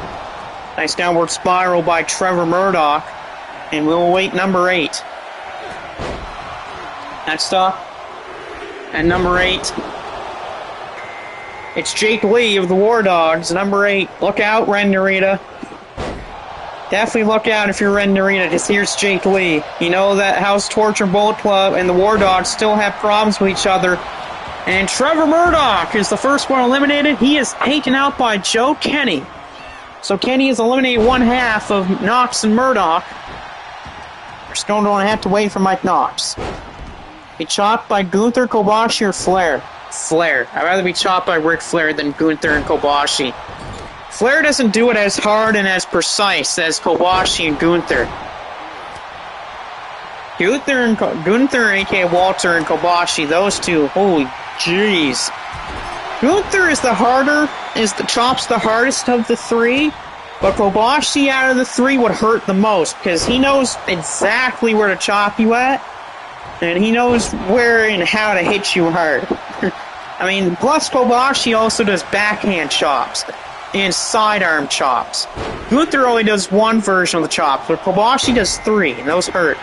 Nice downward spiral by Trevor Murdoch. And we'll await number 8. Next up, at number 8, it's Jake Lee of the War Dogs. Number 8, look out, Ren Narita. Definitely look out if you're Ren Narita, because here's Jake Lee. You know that House Torture Bullet Club and the War Dogs still have problems with each other. And Trevor Murdoch is the first one eliminated. He is taken out by Joe Kenny. So Kenny has eliminated one half of Knox and Murdoch. We're still going to have to wait for Mike Knox. Be chopped by Gunther, Kobashi, or Flair? Flair. I'd rather be chopped by Ric Flair than Gunther and Kobashi. Flair doesn't do it as hard and as precise as Kobashi and Gunther. Gunther, a.k.a. Walter, and Kobashi, those two, holy jeez. Gunther chops the hardest of the 3, but Kobashi out of the 3 would hurt the most, because he knows exactly where to chop you at, and he knows where and how to hit you hard. I mean, plus Kobashi also does backhand chops and sidearm chops. Gunther only does one version of the chops, but Kobashi does 3, and those hurt.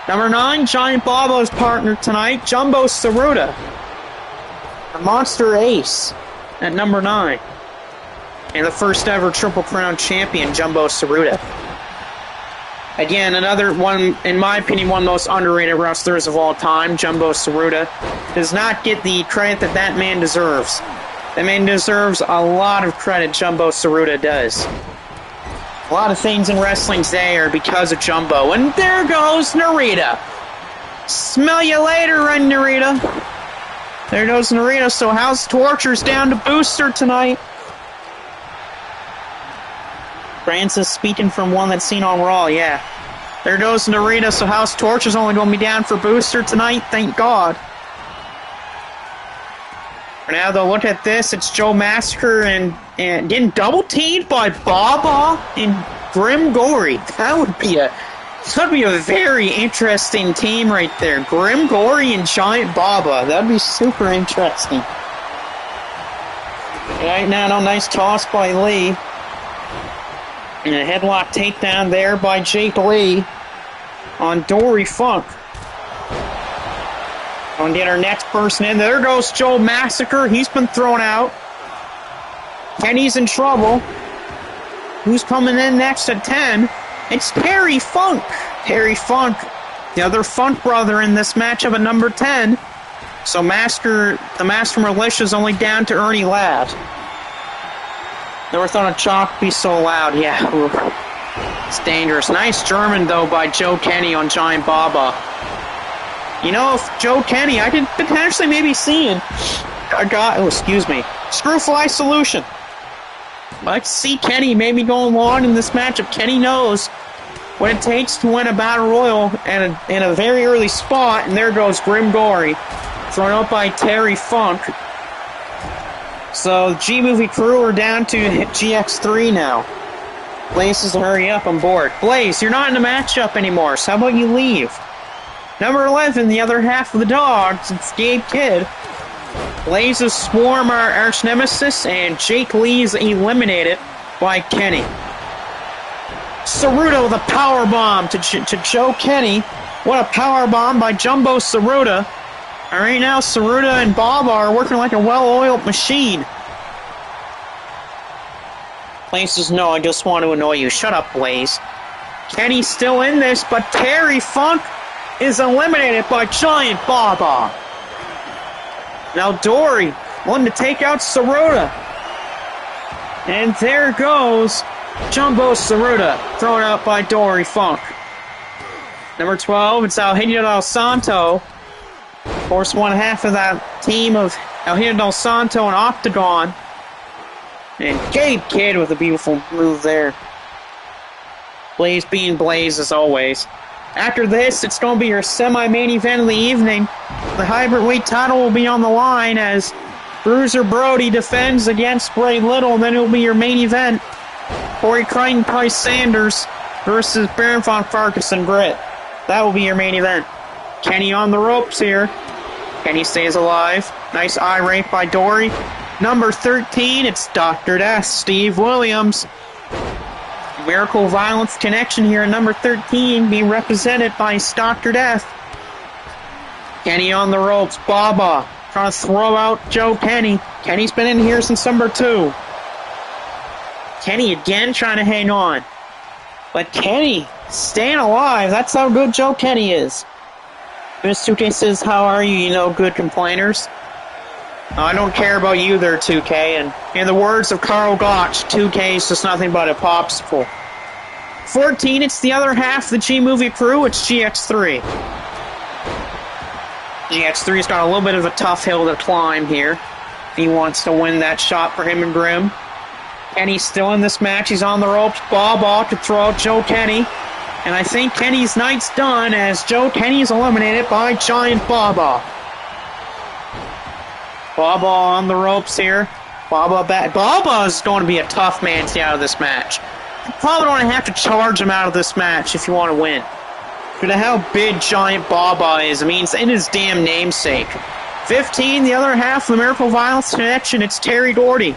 Number 9, Giant Baba's partner tonight, Jumbo Tsuruta. The Monster Ace at number 9. And the first ever Triple Crown champion, Jumbo Tsuruta. Again, another one, in my opinion, one of the most underrated wrestlers of all time, Jumbo Tsuruta. Does not get the credit that man deserves. That man deserves a lot of credit, Jumbo Tsuruta does. A lot of things in wrestling today are because of Jumbo. And there goes Narita. Smell you later, Ren Narita. There goes Narita, so House Torture's down to Booster tonight. Francis speaking from one that's seen on Raw, yeah. There goes Narita, so House Torture's only going to be down for Booster tonight, thank God. For now, though, look at this. It's Joe Massacre and getting double-teamed by Baba and Grim Gory. That would be a That'd be a very interesting team right there. Grim Gory and Giant Baba. That'd be super interesting. Right now, nice toss by Lee. And a headlock takedown there by Jake Lee on Dory Funk. Gonna get our next person in. There goes Joe Massacre. He's been thrown out. Kenny's in trouble. Who's coming in next at 10? It's Terry Funk. Terry Funk, the other Funk brother in this matchup at number 10. So the Master Militia's only down to Ernie Ladd. Never thought a chalk would be so loud. Yeah, it's dangerous. Nice German, though, by Joe Kenny on Giant Baba. You know, if Joe Kenny, I could potentially maybe see a guy, Screwfly Solution. I could see Kenny maybe going long in this matchup. Kenny knows what it takes to win a Battle Royal in a very early spot, and there goes Grim Gory, thrown out by Terry Funk. So the G-Movie crew are down to GX3 now. Blaze says to hurry up, I'm bored. Blaze, you're not in the matchup anymore, so how about you leave? Number 11, the other half of the Dogs, it's Gabe Kidd. Blaze's Swarm, our arch nemesis, and Jake Lee's eliminated by Kenny. Saruta with a power bomb to Joe Kenny. What a power bomb by Jumbo Saruta. And right now, Saruta and Baba are working like a well-oiled machine. Blaze says, no, I just want to annoy you. Shut up, Blaze. Kenny's still in this, but Terry Funk is eliminated by Giant Baba. Now Dory wanting to take out Saruta. And there goes Jumbo Saruta, thrown out by Dory Funk. Number 12, it's Eugenio Del Santo. Of course, one half of that team of Eugenio Del Santo and Octagon. And Gabe Kidd with a beautiful move there. Blaze being Blaze as always. After this, it's going to be your semi-main event of the evening. The hybrid weight title will be on the line as Bruiser Brody defends against Bray Little, and then it'll be your main event. Corey Crichton Price Sanders versus Baron von Farkas Britt. That will be your main event. Kenny on the ropes here. Kenny stays alive. Nice eye rape by Dory. Number 13, it's Dr. Death, Steve Williams. Miracle Violence Connection here at number 13, being represented by Dr. Death. Kenny on the ropes. Baba trying to throw out Joe Kenny. Kenny's been in here since number 2. Kenny again trying to hang on. But Kenny staying alive. That's how good Joe Kenny is. Miss 2K says, how are you, good complainers? I don't care about you there, 2K. And in the words of Carl Gotch, 2K is just nothing but a popsicle. 14, it's the other half of the G-Movie crew. It's GX3. GX3's got a little bit of a tough hill to climb here. He wants to win that shot for him and Grim. Kenny's still in this match. He's on the ropes. Baba to throw out Joe Kenny. And I think Kenny's night's done as Joe Kenny's eliminated by Giant Baba. Baba on the ropes here. Baba is going to be a tough man to stay out of this match. You probably don't have to charge him out of this match if you want to win. Due to how big Giant Baba is, I mean, it's in his damn namesake. 15, the other half of the Miracle Violence Connection, it's Terry Gordy.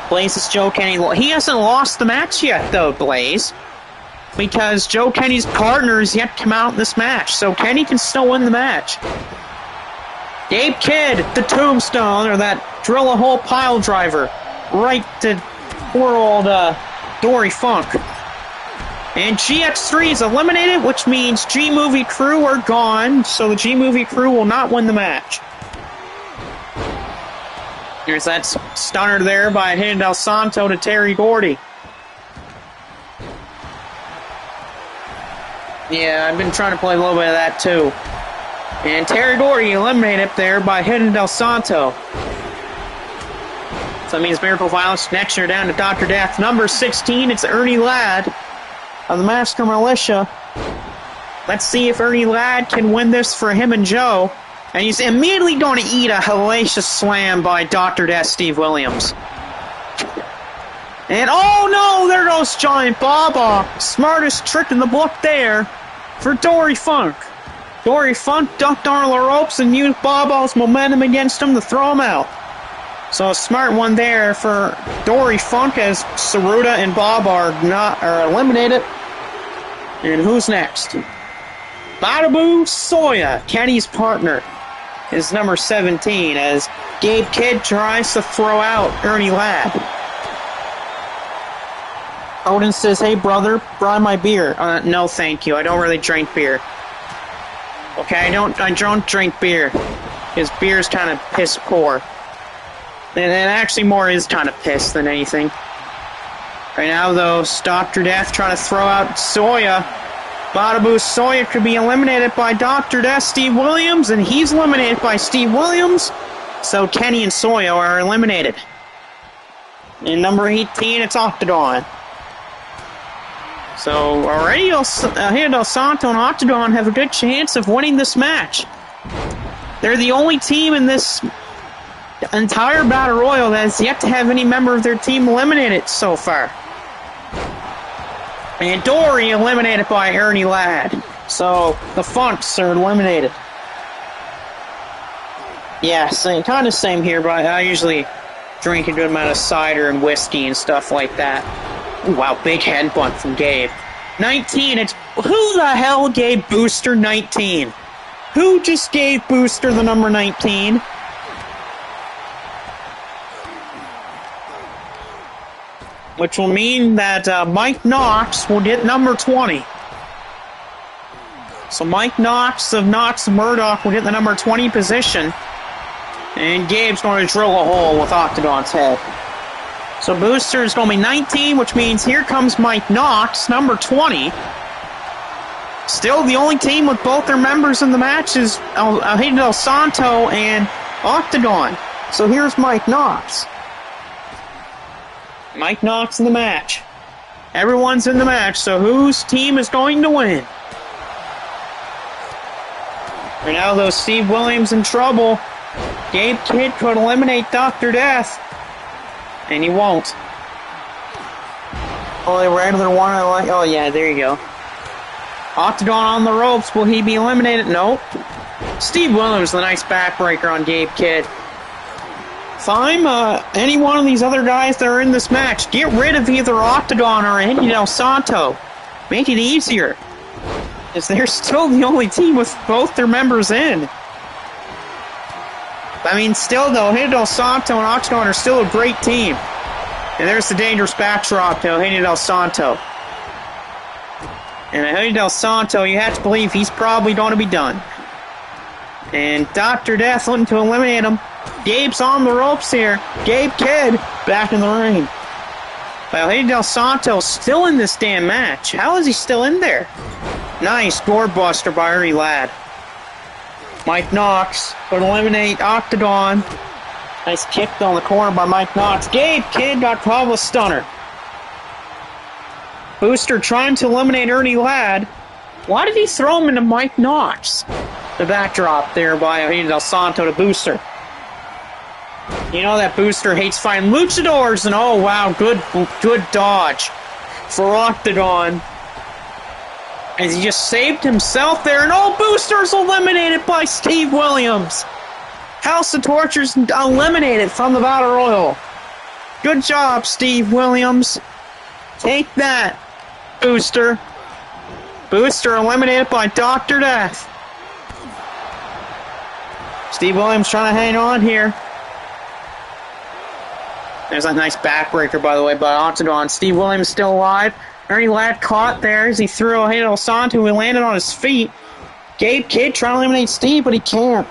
Blaze is Joe Kenny. He hasn't lost the match yet, though, Blaze. Because Joe Kenny's partner is yet to come out in this match. So Kenny can still win the match. Gabe Kidd, the tombstone, or that drill-a-hole pile driver. Right to poor old Dory Funk. And GX3 is eliminated, which means G-Movie crew are gone. So the G-Movie crew will not win the match. There's that stunner there by Eugenio Del Santo to Terry Gordy. Yeah, I've been trying to play a little bit of that too. And Terry Gordy eliminated up there by Eugenio Del Santo. So that means Miracle Violence Connection are down to Dr. Death. Number 16, it's Ernie Ladd of the Master Militia. Let's see if Ernie Ladd can win this for him and Joe. And he's immediately going to eat a hellacious slam by Dr. Death Steve Williams. And oh no, there goes Giant Baba. Smartest trick in the book there for Dory Funk. Dory Funk ducked under the ropes and used Baba's momentum against him to throw him out. So a smart one there for Dory Funk as Saruta and Baba are eliminated. And who's next? Badabu Soya, Kenny's partner, is number 17 as Gabe Kidd tries to throw out Ernie Ladd. Odin says, hey brother, buy my beer. No thank you, I don't really drink beer. Okay, I don't drink beer. Because beer's kind of piss poor. And actually more is kind of piss than anything. Right now though, Dr. Death trying to throw out Soya. Badabu Soya could be eliminated by Dr. Death, Steve Williams, and he's eliminated by Steve Williams. So Kenny and Soya are eliminated. And number 18, it's Octagon. So already Del Santo and Octagon have a good chance of winning this match. They're the only team in this entire Battle Royal that has yet to have any member of their team eliminated so far. And Dory eliminated by Ernie Ladd. So the Funks are eliminated. Yeah, kind of same here, but I usually drink a good amount of cider and whiskey and stuff like that. Ooh, wow, big headbutt from Gabe. 19, it's... Who the hell gave Booster 19? Who just gave Booster the number 19? Which will mean that Mike Knox will get number 20. So Mike Knox of Knox Murdoch will get the number 20 position. And Gabe's going to drill a hole with Octagon's head. So Booster is going to be 19, which means here comes Mike Knox, number 20. Still the only team with both their members in the match is Hayden Del Santo and Octagon. So here's Mike Knox. Mike Knox in the match. Everyone's in the match, so whose team is going to win? Right now, though, Steve Williams in trouble. Gabe Kidd could eliminate Dr. Death. And he won't. Only regular one I like. Oh, yeah, there you go. Octagon on the ropes. Will he be eliminated? Nope. Steve Williams, the nice backbreaker on Gabe Kidd. If I'm any one of these other guys that are in this match, get rid of either Octagon or Eddie Del Santo. Make it easier. Because they're still the only team with both their members in. I mean, still, though, Eddie Del Santo and Octagon are still a great team. And there's the dangerous backdrop to Eddie Del Santo. And Eddie Del Santo, you have to believe he's probably going to be done. And Dr. Death looking to eliminate him. Gabe's on the ropes here. Gabe Kidd back in the ring. Well, Eddie Del Santo's still in this damn match. How is he still in there? Nice doorbuster by Ernie Ladd. Mike Knox would eliminate Octagon. Nice kick on the corner by Mike Knox. Gabe Kidd got caught with a stunner. Booster trying to eliminate Ernie Ladd. Why did he throw him into Mike Knox? The backdrop there by Eddie Del Santo to Booster. You know that Booster hates fighting luchadors, and oh wow, good dodge for Octagon. As he just saved himself there, and oh, Booster's eliminated by Steve Williams. House of Torture's eliminated from the Battle Royal. Good job, Steve Williams. Take that, Booster. Booster eliminated by Dr. Death. Steve Williams trying to hang on here. There's a nice backbreaker, by the way, by Octagon. Steve Williams still alive. Ernie Ladd caught there as he threw a hit at Santo, who landed on his feet. Gabe Kidd trying to eliminate Steve, but he can't.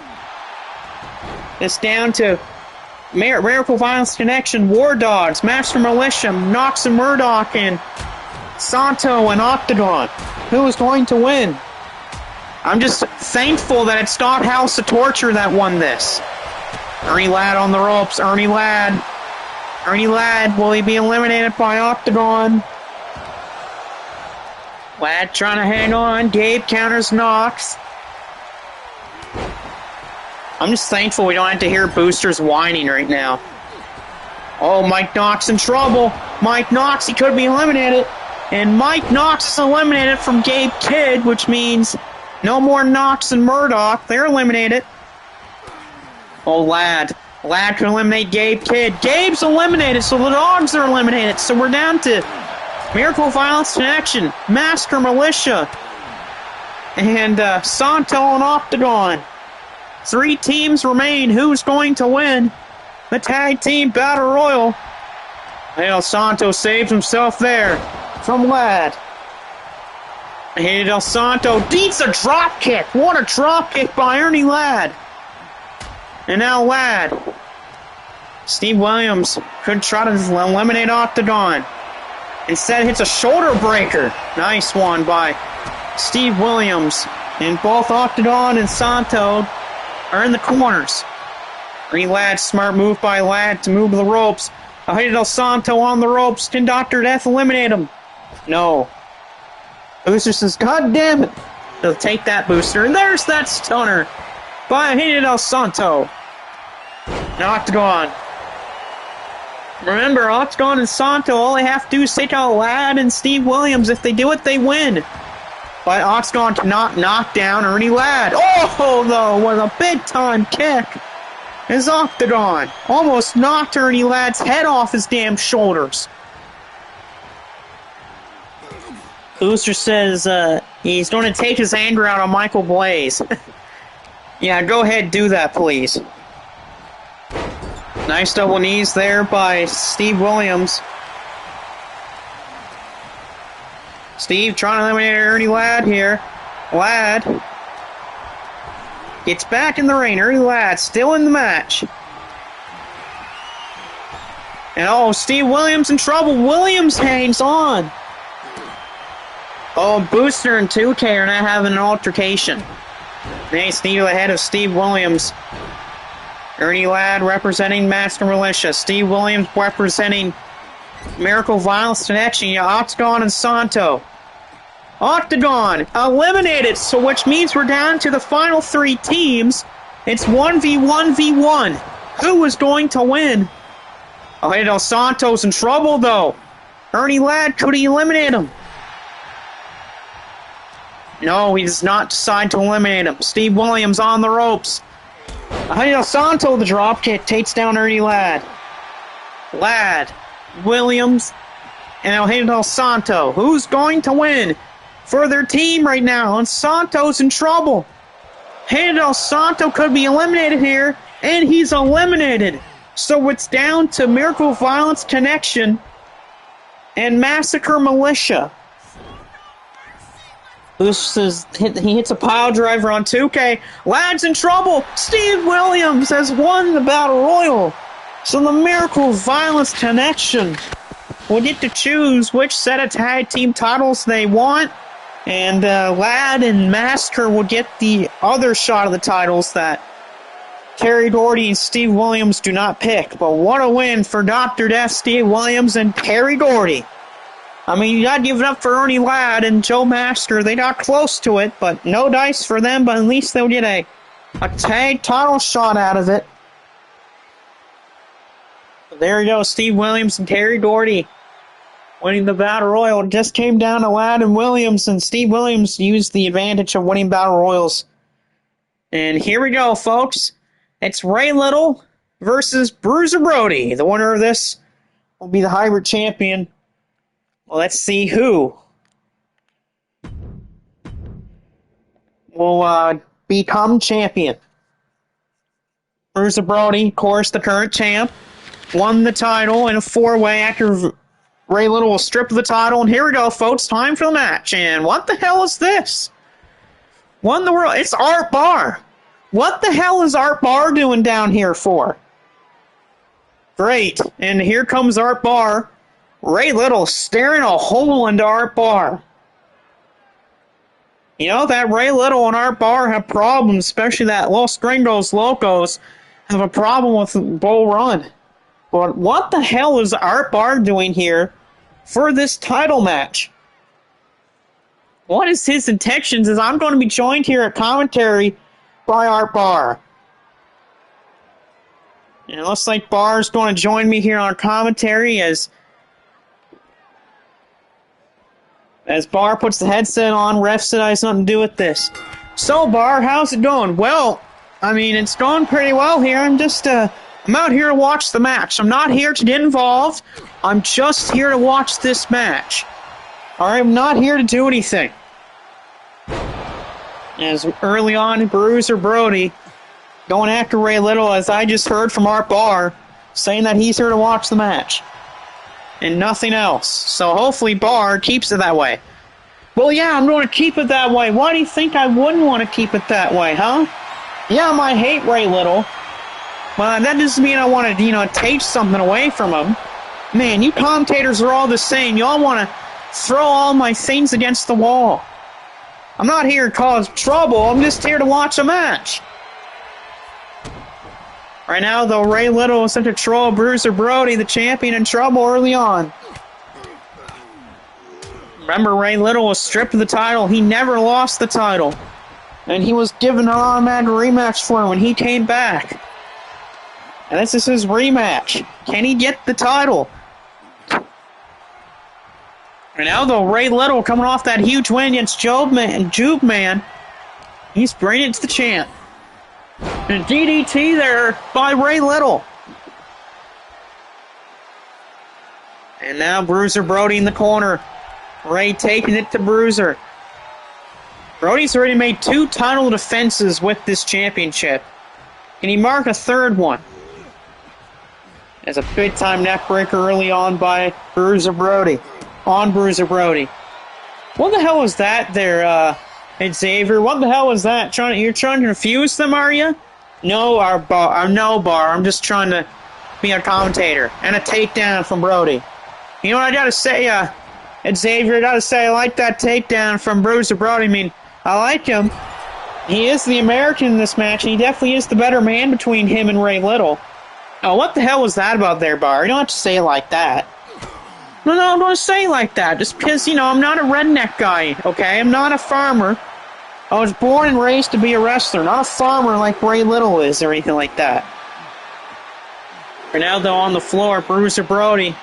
It's down to Miracle Violence Connection, War Dogs, Master Militia, Knox and Murdoch, and Santo and Octagon. Who is going to win? I'm just thankful that it's not House of Torture that won this. Ernie Ladd on the ropes. Ernie Ladd. Ernie Ladd, will he be eliminated by Octagon? Ladd trying to hang on. Gabe counters Knox. I'm just thankful we don't have to hear Boosters whining right now. Oh, Mike Knox in trouble. Mike Knox, he could be eliminated. And Mike Knox is eliminated from Gabe Kidd, which means no more Knox and Murdoch. They're eliminated. Oh, Ladd. Ladd can eliminate Gabe Kidd. Gabe's eliminated, so the Dogs are eliminated. So we're down to Miracle Violence Connection, Masker Militia, and Santo and Octagon. 3 teams remain. Who's going to win the Tag Team Battle Royal? El Santo saves himself there from Ladd. And El Santo beats a drop kick. What a drop kick by Ernie Ladd. And now Ladd. Steve Williams could try to eliminate Octagon. Instead hits a shoulder breaker. Nice one by Steve Williams. And both Octagon and Santo are in the corners. Ernie Ladd, smart move by Ladd to move the ropes. El Santo on the ropes. Can Dr. Death eliminate him? No. Booster says, God damn it. They'll take that booster. And there's that stunner by El Santo. And Octagon. Remember, Octagon and Santo, all they have to do is take out Ladd and Steve Williams. If they do it, they win. But Octagon cannot knock down Ernie Ladd. Oh, though, what a big-time kick. Is Octagon. Almost knocked Ernie Ladd's head off his damn shoulders. Booster says he's going to take his anger out on Michael Blaze. Yeah, go ahead, do that, please. Nice double knees there by Steve Williams. Steve trying to eliminate Ernie Ladd here. Ladd gets back in the ring. Ernie Ladd still in the match. And oh, Steve Williams in trouble. Williams hangs on. Oh, Booster and 2K are now having an altercation. Hey, Steve ahead of Steve Williams. Ernie Ladd representing Master Militia. Steve Williams representing Miracle Violence Connection. Yeah, Octagon and Santo. Octagon eliminated, so which means we're down to the final 3 teams. It's 1v1v1. Who is going to win? Oh, hey, El Santo's in trouble, though. Ernie Ladd, could he eliminate him? No, he does not decide to eliminate him. Steve Williams on the ropes. El Santo, the dropkick, takes down Ernie Ladd. Ladd, Williams, and El Santo. Who's going to win for their team right now? And Santo's in trouble. El Santo could be eliminated here, and he's eliminated. So it's down to Miracle Violence Connection and Massacre Militia. He hits a pile driver on 2K. Ladd's in trouble. Steve Williams has won the Battle Royal. So the Miracle Violence Connection will get to choose which set of tag team titles they want. And Ladd and Masker will get the other shot of the titles that Terry Gordy and Steve Williams do not pick. But what a win for Dr. Death, Steve Williams, and Terry Gordy. I mean, you gotta give it up for Ernie Ladd and Joe Masker. They got close to it, but no dice for them, but at least they'll get a tag title shot out of it. There you go, Steve Williams and Terry Gordy winning the Battle Royal. It just came down to Ladd and Williams, and Steve Williams used the advantage of winning Battle Royals. And here we go, folks. It's Ray Little versus Bruiser Brody. The winner of this will be the hybrid champion. Well, let's see who will become champion. Bruiser Brody, of course, the current champ, won the title in a 4-way after Ray Little will strip the title. And here we go, folks. Time for the match. And what the hell is this? What in the world? It's Art Barr. What the hell is Art Barr doing down here for? Great. And here comes Art Barr. Ray Little staring a hole into Art Barr. You know that Ray Little and Art Barr have problems, especially that Los Gringos Locos have a problem with Bull Run. But what the hell is Art Barr doing here for this title match? What is his intentions? Is I'm going to be joined here at commentary by Art Barr. And it looks like Barr's going to join me here on commentary as As Bar puts the headset on, ref said I has nothing to do with this. So, Bar, how's it going? Well, I mean, it's going pretty well here. I'm out here to watch the match. I'm not here to get involved. I'm just here to watch this match. Alright, I'm not here to do anything. As early on, Bruiser Brody going after Ray Little, as I just heard from Art Barr, saying that he's here to watch the match. And nothing else. So hopefully Barr keeps it that way. Well, yeah, I'm going to keep it that way. Why do you think I wouldn't want to keep it that way, huh? Yeah, I might hate Ray Little. But that doesn't mean I want to, take something away from him. Man, you commentators are all the same. You all want to throw all my things against the wall. I'm not here to cause trouble. I'm just here to watch a match. Right now, though, Ray Little is sent to troll Bruiser Brody, the champion, in trouble early on. Remember, Ray Little was stripped of the title. He never lost the title. And he was given an automatic rematch for him when he came back. And this is his rematch. Can he get the title? Right now, though, Ray Little coming off that huge win against Jube Man. He's bringing it to the champ. And DDT there by Ray Little. And now Bruiser Brody in the corner. Ray taking it to Bruiser. Brody's already made 2 title defenses with this championship. Can he mark a 3rd one? As a big-time neckbreaker early on by Bruiser Brody. On Bruiser Brody. What the hell was that there, Xavier? What the hell was that? You're trying to confuse them, are you? No, Bar. I'm just trying to be a commentator. And a takedown from Brody. You know what I gotta say, Xavier? I gotta say, I like that takedown from Bruiser Brody. I mean, I like him. He is the American in this match, and he definitely is the better man between him and Ray Little. Oh, what the hell was that about there, Bar? You don't have to say it like that. No, I'm going to say it like that, just because, I'm not a redneck guy, okay? I'm not a farmer. I was born and raised to be a wrestler, not a farmer like Ray Little is or anything like that. For now, though, on the floor, Bruiser Brody.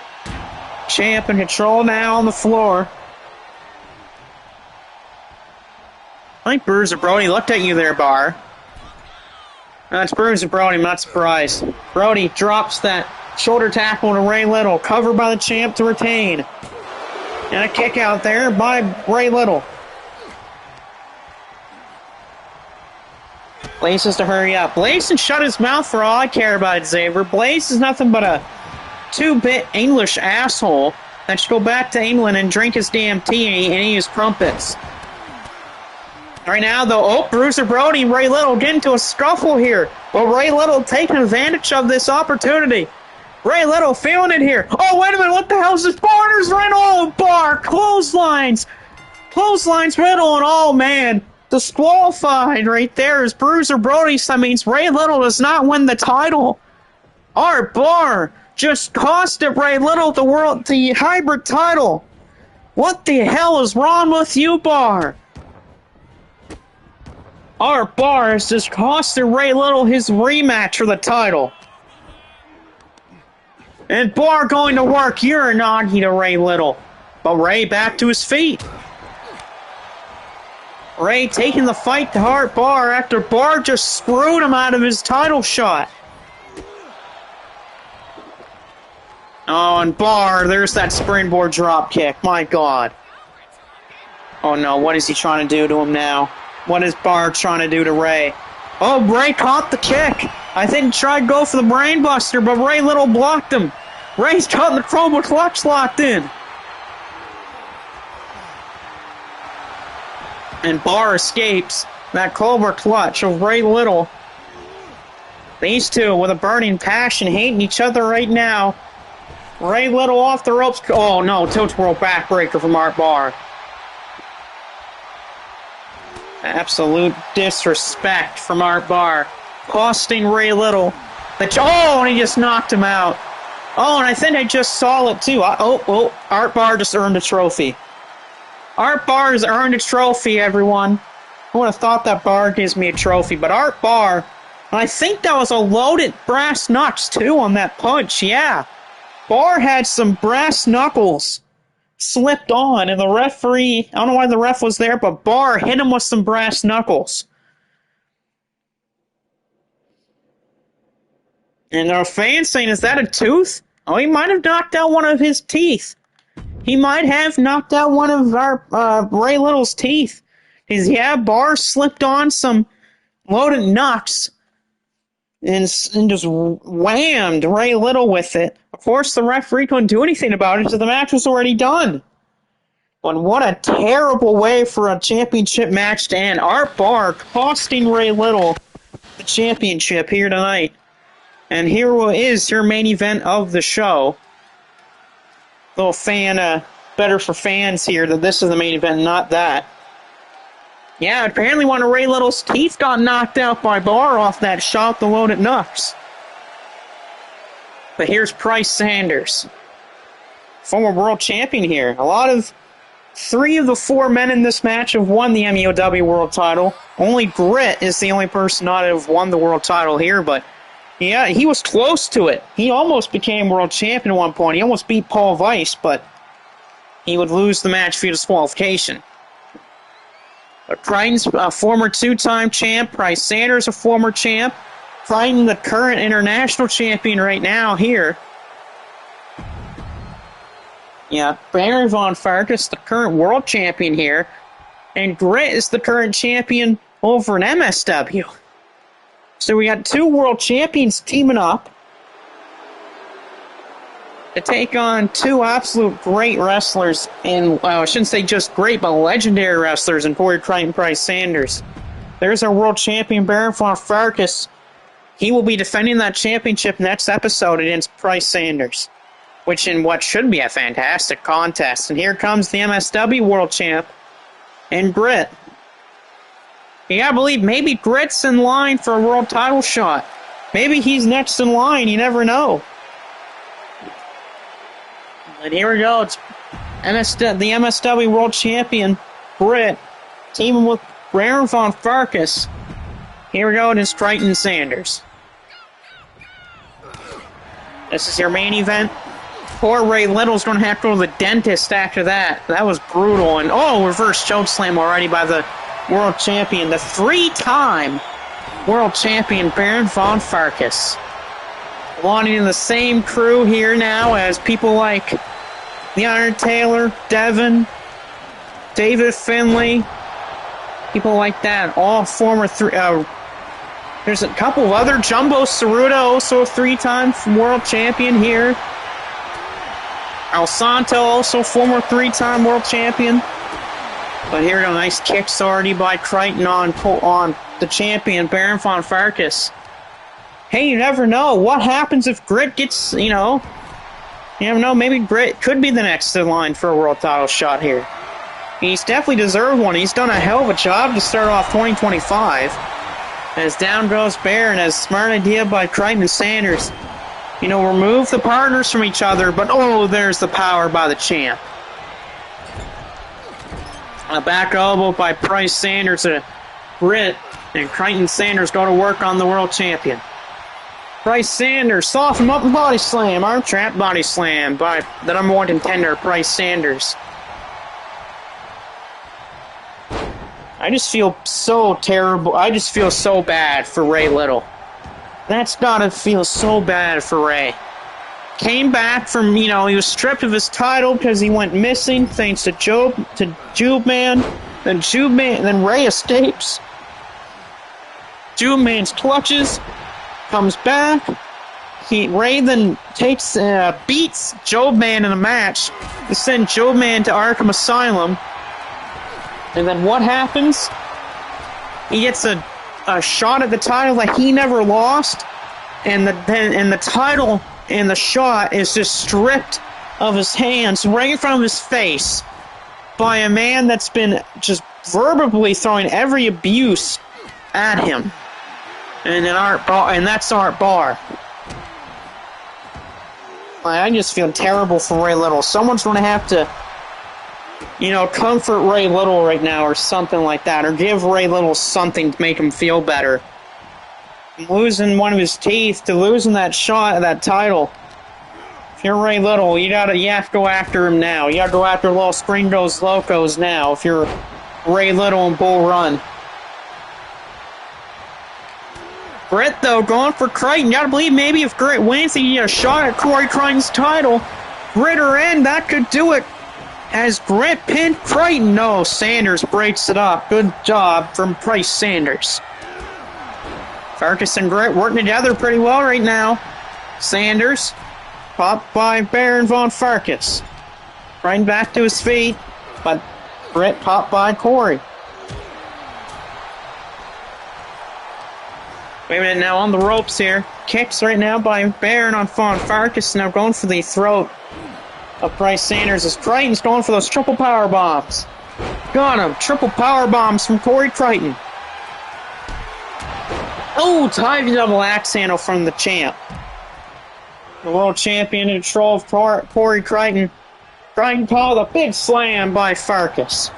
Champ in control now on the floor. I think Bruiser Brody looked at you there, Bar. That's Bruiser Brody, I'm not surprised. Brody drops that shoulder tackle to Ray Little, covered by the champ to retain. And a kick out there by Ray Little. Blaze has to hurry up. Blaze can shut his mouth for all I care about, Xavier. Blaze is nothing but a 2-bit English asshole that should go back to England and drink his damn tea and eat his crumpets. Right now, though, Bruiser Brody and Ray Little get into a scuffle here. But Ray Little taking advantage of this opportunity. Ray Little feeling it here. Oh, wait a minute, what the hell is this? Barter's Riddle, Bar, clotheslines. Clotheslines Riddle, and oh, man, disqualified right there is Bruiser Brody. So that means Ray Little does not win the title. Art Barr just costed Ray Little the hybrid title. What the hell is wrong with you, Barr? Art Barr has just costed Ray Little his rematch for the title. And Barr going to work Uranagi to Ray Little. But Ray back to his feet. Ray taking the fight to Art Barr after Barr just screwed him out of his title shot. Oh, and Barr, there's that springboard drop kick. My God. Oh no, what is he trying to do to him now? What is Barr trying to do to Ray? Oh, Ray caught the kick. I think he tried to go for the brainbuster, but Ray Little blocked him. Ray's got the Cobra Clutch locked in. And Barr escapes that Cobra Clutch of Ray Little. These two with a burning passion hating each other right now. Ray Little off the ropes. Oh no, tilt world backbreaker from Art Barr. Absolute disrespect from Art Barr. Costing Ray Little. And he just knocked him out. Oh, and I think I just saw it too. Art Barr just earned a trophy. Art Barr has earned a trophy, everyone. I would have thought that Barr gives me a trophy, but Art Barr, and I think that was a loaded brass knucks too on that punch, yeah. Barr had some brass knuckles slipped on, and the referee, I don't know why the ref was there, but Barr hit him with some brass knuckles. And our fans saying, is that a tooth? Oh, he might have knocked out one of his teeth. He might have knocked out one of our Ray Little's teeth. Because, yeah, Barr slipped on some loaded nuts and just whammed Ray Little with it. Of course, the referee couldn't do anything about it because the match was already done. But what a terrible way for a championship match to end. Art Barr costing Ray Little the championship here tonight. And here is your main event of the show. Little fan, better for fans here that this is the main event, not that. Yeah, apparently one of Ray Little's teeth got knocked out by Barr off that shot, the loaded nuts. But here's Price Sanders, former world champion here. Three of the four men in this match have won the MEOW world title. Only Grit is the only person not to have won the world title here, but yeah, he was close to it. He almost became world champion at one point. He almost beat Paul Weiss, but he would lose the match via disqualification. Crichton's a former two-time champ. Price Sanders, a former champ. Crichton, the current international champion right now here. Yeah, Baron von Farkas, the current world champion here. And Grit is the current champion over in MSW. So we got two world champions teaming up to take on two absolute great wrestlers, and I shouldn't say just great, but legendary wrestlers in Corey Crichton, Price Sanders. There's our world champion, Baron von Farkas. He will be defending that championship next episode against Price Sanders, which in what should be a fantastic contest. And here comes the MSW world champ, and Grit. You gotta believe maybe Grit's in line for a world title shot. Maybe he's next in line, you never know. And here we go, it's the MSW world champion, Grit, teaming with Baron von Farkas. Here we go, it is Crichton Sanders. This is your main event. Poor Ray Little's going to have to go to the dentist after that. That was brutal. And, reverse chokeslam already by the world champion, the three-time world champion, Baron von Farkas. Belonging in the same crew here now as people like The Iron Taylor, Devin, David Finlay, people like that, all former there's a couple of other. Jumbo Saruta, also a three-time world champion here. Al Santo, also former three-time world champion. But here we go, nice kicks already by Crichton on the champion, Baron von Farkas. Hey, you never know. What happens if Grit gets, you never know, maybe Grit could be the next in line for a world title shot here. He's definitely deserved one. He's done a hell of a job to start off 2025. As down goes Baron, as smart idea by Crichton Sanders. Remove the partners from each other, but there's the power by the champ. A back elbow by Price Sanders, a Grit, and Crichton Sanders go to work on the world champion. Price Sanders, soften him up and body slam, arm trap body slam by the number one contender, Price Sanders. I just feel so terrible. I just feel so bad for Ray Little. That's gotta feel so bad for Ray. Came back from, he was stripped of his title because he went missing thanks to Jube Man. Then Ray escapes. Jube Man's clutches, comes back. Ray then beats Jube Man in a match to send Jube Man to Arkham Asylum. And then what happens? He gets a shot at the title that he never lost, and the title and the shot is just stripped of his hands right in front of his face by a man that's been just verbally throwing every abuse at him. And that's Art Barr. I just feel terrible for Ray Little. Someone's going to have to, comfort Ray Little right now or something like that, or give Ray Little something to make him feel better. Losing one of his teeth to losing that shot at that title. If you're Ray Little, you have to go after him now. You gotta go after Los Gringos Locos now if you're Ray Little and Bull Run. Britt, though, going for Crichton. You gotta believe maybe if Britt wins, he get a shot at Corey Crichton's title. Britt or end, that could do it. As Britt pinned Crichton. No, Sanders breaks it up. Good job from Price Sanders. Farkas and Britt working together pretty well right now. Sanders, popped by Baron von Farkas. Crichton back to his feet, but Britt popped by Corey. Wait a minute now, on the ropes here. Kicks right now by Baron on Von Farkas. Now going for the throat of Price Sanders as Crichton's going for those triple power bombs. Got him. Triple power bombs from Corey Crichton. Oh, tied double axe handle from the champ. The world champion in control of Corey Crichton. Crichton called a big slam by Farkas.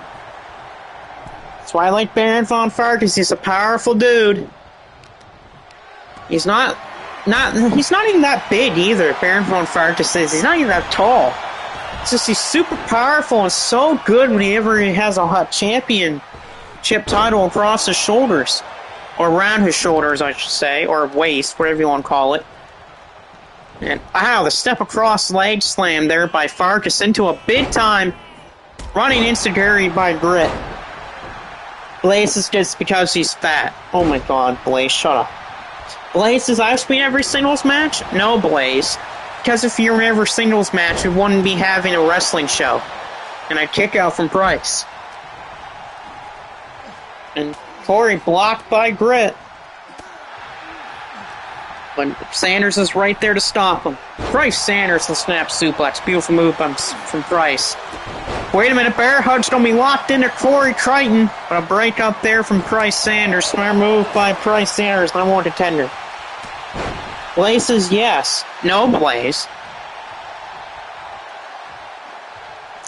That's why I like Baron von Farkas. He's a powerful dude. He's not even that big either, Baron von Farkas is. He's not even that tall. It's just he's super powerful and so good whenever he has a hot championship title across his shoulders. Or around his shoulders, I should say, or waist, whatever you want to call it. And wow, the step across leg slam there by Farkas into a big time running enziguri by Britt. Blaze is just because he's fat. Oh my god, Blaze, shut up. Blaze, does I win every singles match? No, Blaze. Because if you're in every singles match, we wouldn't be having a wrestling show. And a kick out from Price. And Corey blocked by Britt. But Sanders is right there to stop him. Price Sanders, the snap suplex. Beautiful move from Price. Wait a minute, bear hug's going to be locked into Corey Crichton. But a break up there from Price Sanders. Smart move by Price Sanders, number one contender. Blaze says yes. No, Blaze.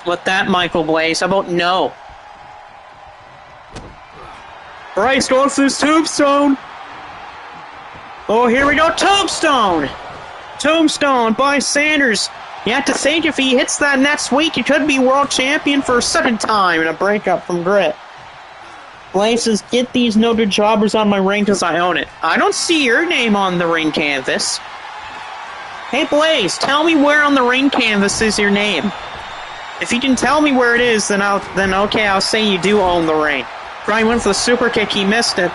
What that, Michael Blaze? How about no? Price going for this tombstone. Oh, here we go. Tombstone! Tombstone by Sanders. You have to think if he hits that next week, he could be world champion for a second time in a breakup from Britt. Blaze says, get these noted jobbers on my ring because I own it. I don't see your name on the ring canvas. Hey, Blaze, tell me where on the ring canvas is your name. If you can tell me where it is, then okay, I'll say you do own the ring. Brian went for the super kick, he missed it.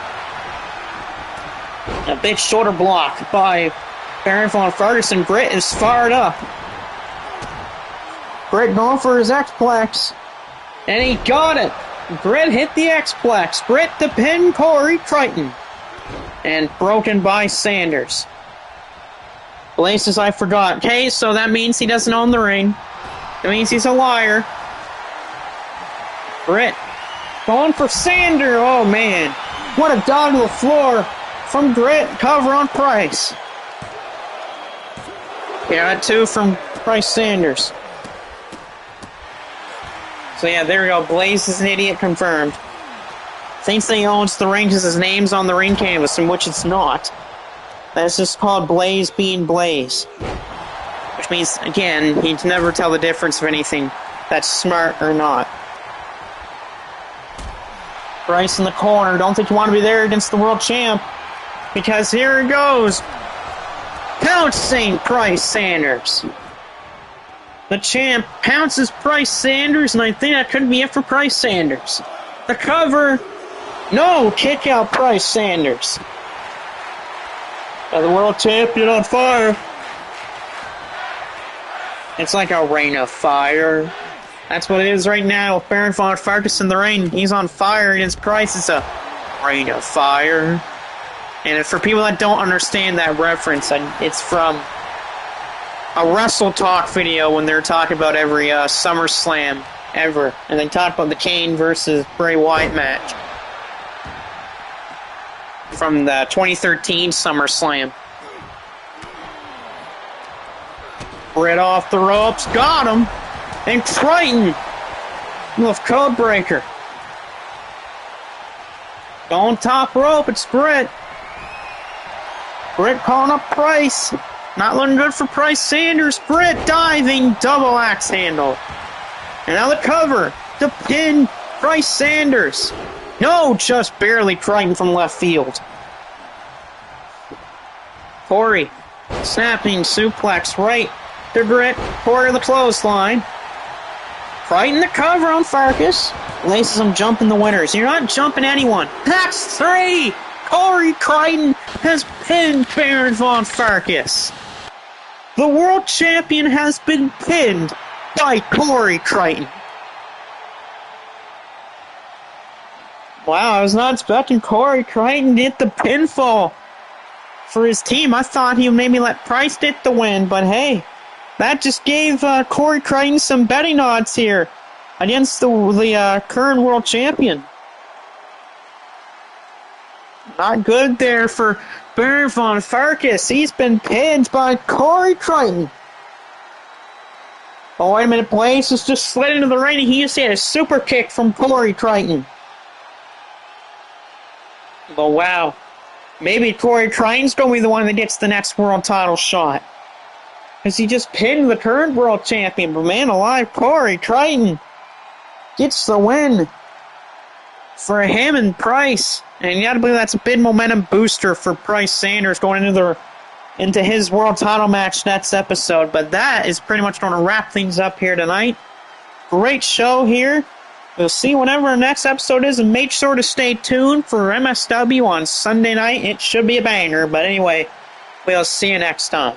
A big shoulder block by Baron von Farkas, and Britt is fired up. Britt going for his X-Plex. And he got it. Britt hit the X-Plex. Britt to pin Corey Crichton. And broken by Sanders. Blaze says, I forgot. Okay, so that means he doesn't own the ring. That means he's a liar. Britt going for Sander. Oh, man. What a dog to the floor from Britt. Cover on Price. Yeah, two from Price Sanders. So yeah, there we go. Blaze is an idiot confirmed. Thinks that he owns the ring because his name's on the ring canvas, in which it's not. That's just called Blaze being Blaze. Which means, again, he'd never tell the difference of anything that's smart or not. Bryce in the corner. Don't think you want to be there against the world champ. Because here it goes. Pouncing Price Sanders. The champ pounces Price Sanders, and I think that could be it for Price Sanders. The cover. No, kick out Price Sanders. The world champion on fire. It's like a rain of fire. That's what it is right now with Baron von Farkas in the ring. He's on fire against Price. It's a rain of fire. And for people that don't understand that reference, it's from a Wrestle Talk video when they're talking about every SummerSlam ever. And they talk about the Kane versus Bray Wyatt match from the 2013 SummerSlam. Britt off the ropes, got him! And Crichton with Codebreaker. Going top rope, it's Britt. Britt calling up Price. Not looking good for Price Sanders. Britt diving double axe handle. And now the cover to pin Price Sanders. No, just barely Crichton from left field. Corey, snapping suplex right to Britt. Corey the clothesline. Crichton the cover on Farkas. Laces him jumping the winners. You're not jumping anyone. That's 3. Corey Crichton has pinned Baron von Farkas. The world champion has been pinned by Corey Crichton. Wow, I was not expecting Corey Crichton to hit the pinfall for his team. I thought he would maybe let Price get the win, but hey, that just gave Corey Crichton some betting odds here against the current world champion. Not good there for Baron von Farkas. He's been pinned by Corey Crichton. Oh, wait a minute. Blaze has just slid into the ring, and he just had a super kick from Corey Crichton. Oh, wow. Maybe Corey Crichton's going to be the one that gets the next world title shot. Because he just pinned the current world champion. But man alive, Corey Crichton gets the win for him and Price. And you gotta believe that's a big momentum booster for Price Sanders going into his world title match next episode. But that is pretty much going to wrap things up here tonight. Great show here. We'll see whenever our next episode is, and make sure to stay tuned for MSW on Sunday night. It should be a banger, but anyway, we'll see you next time.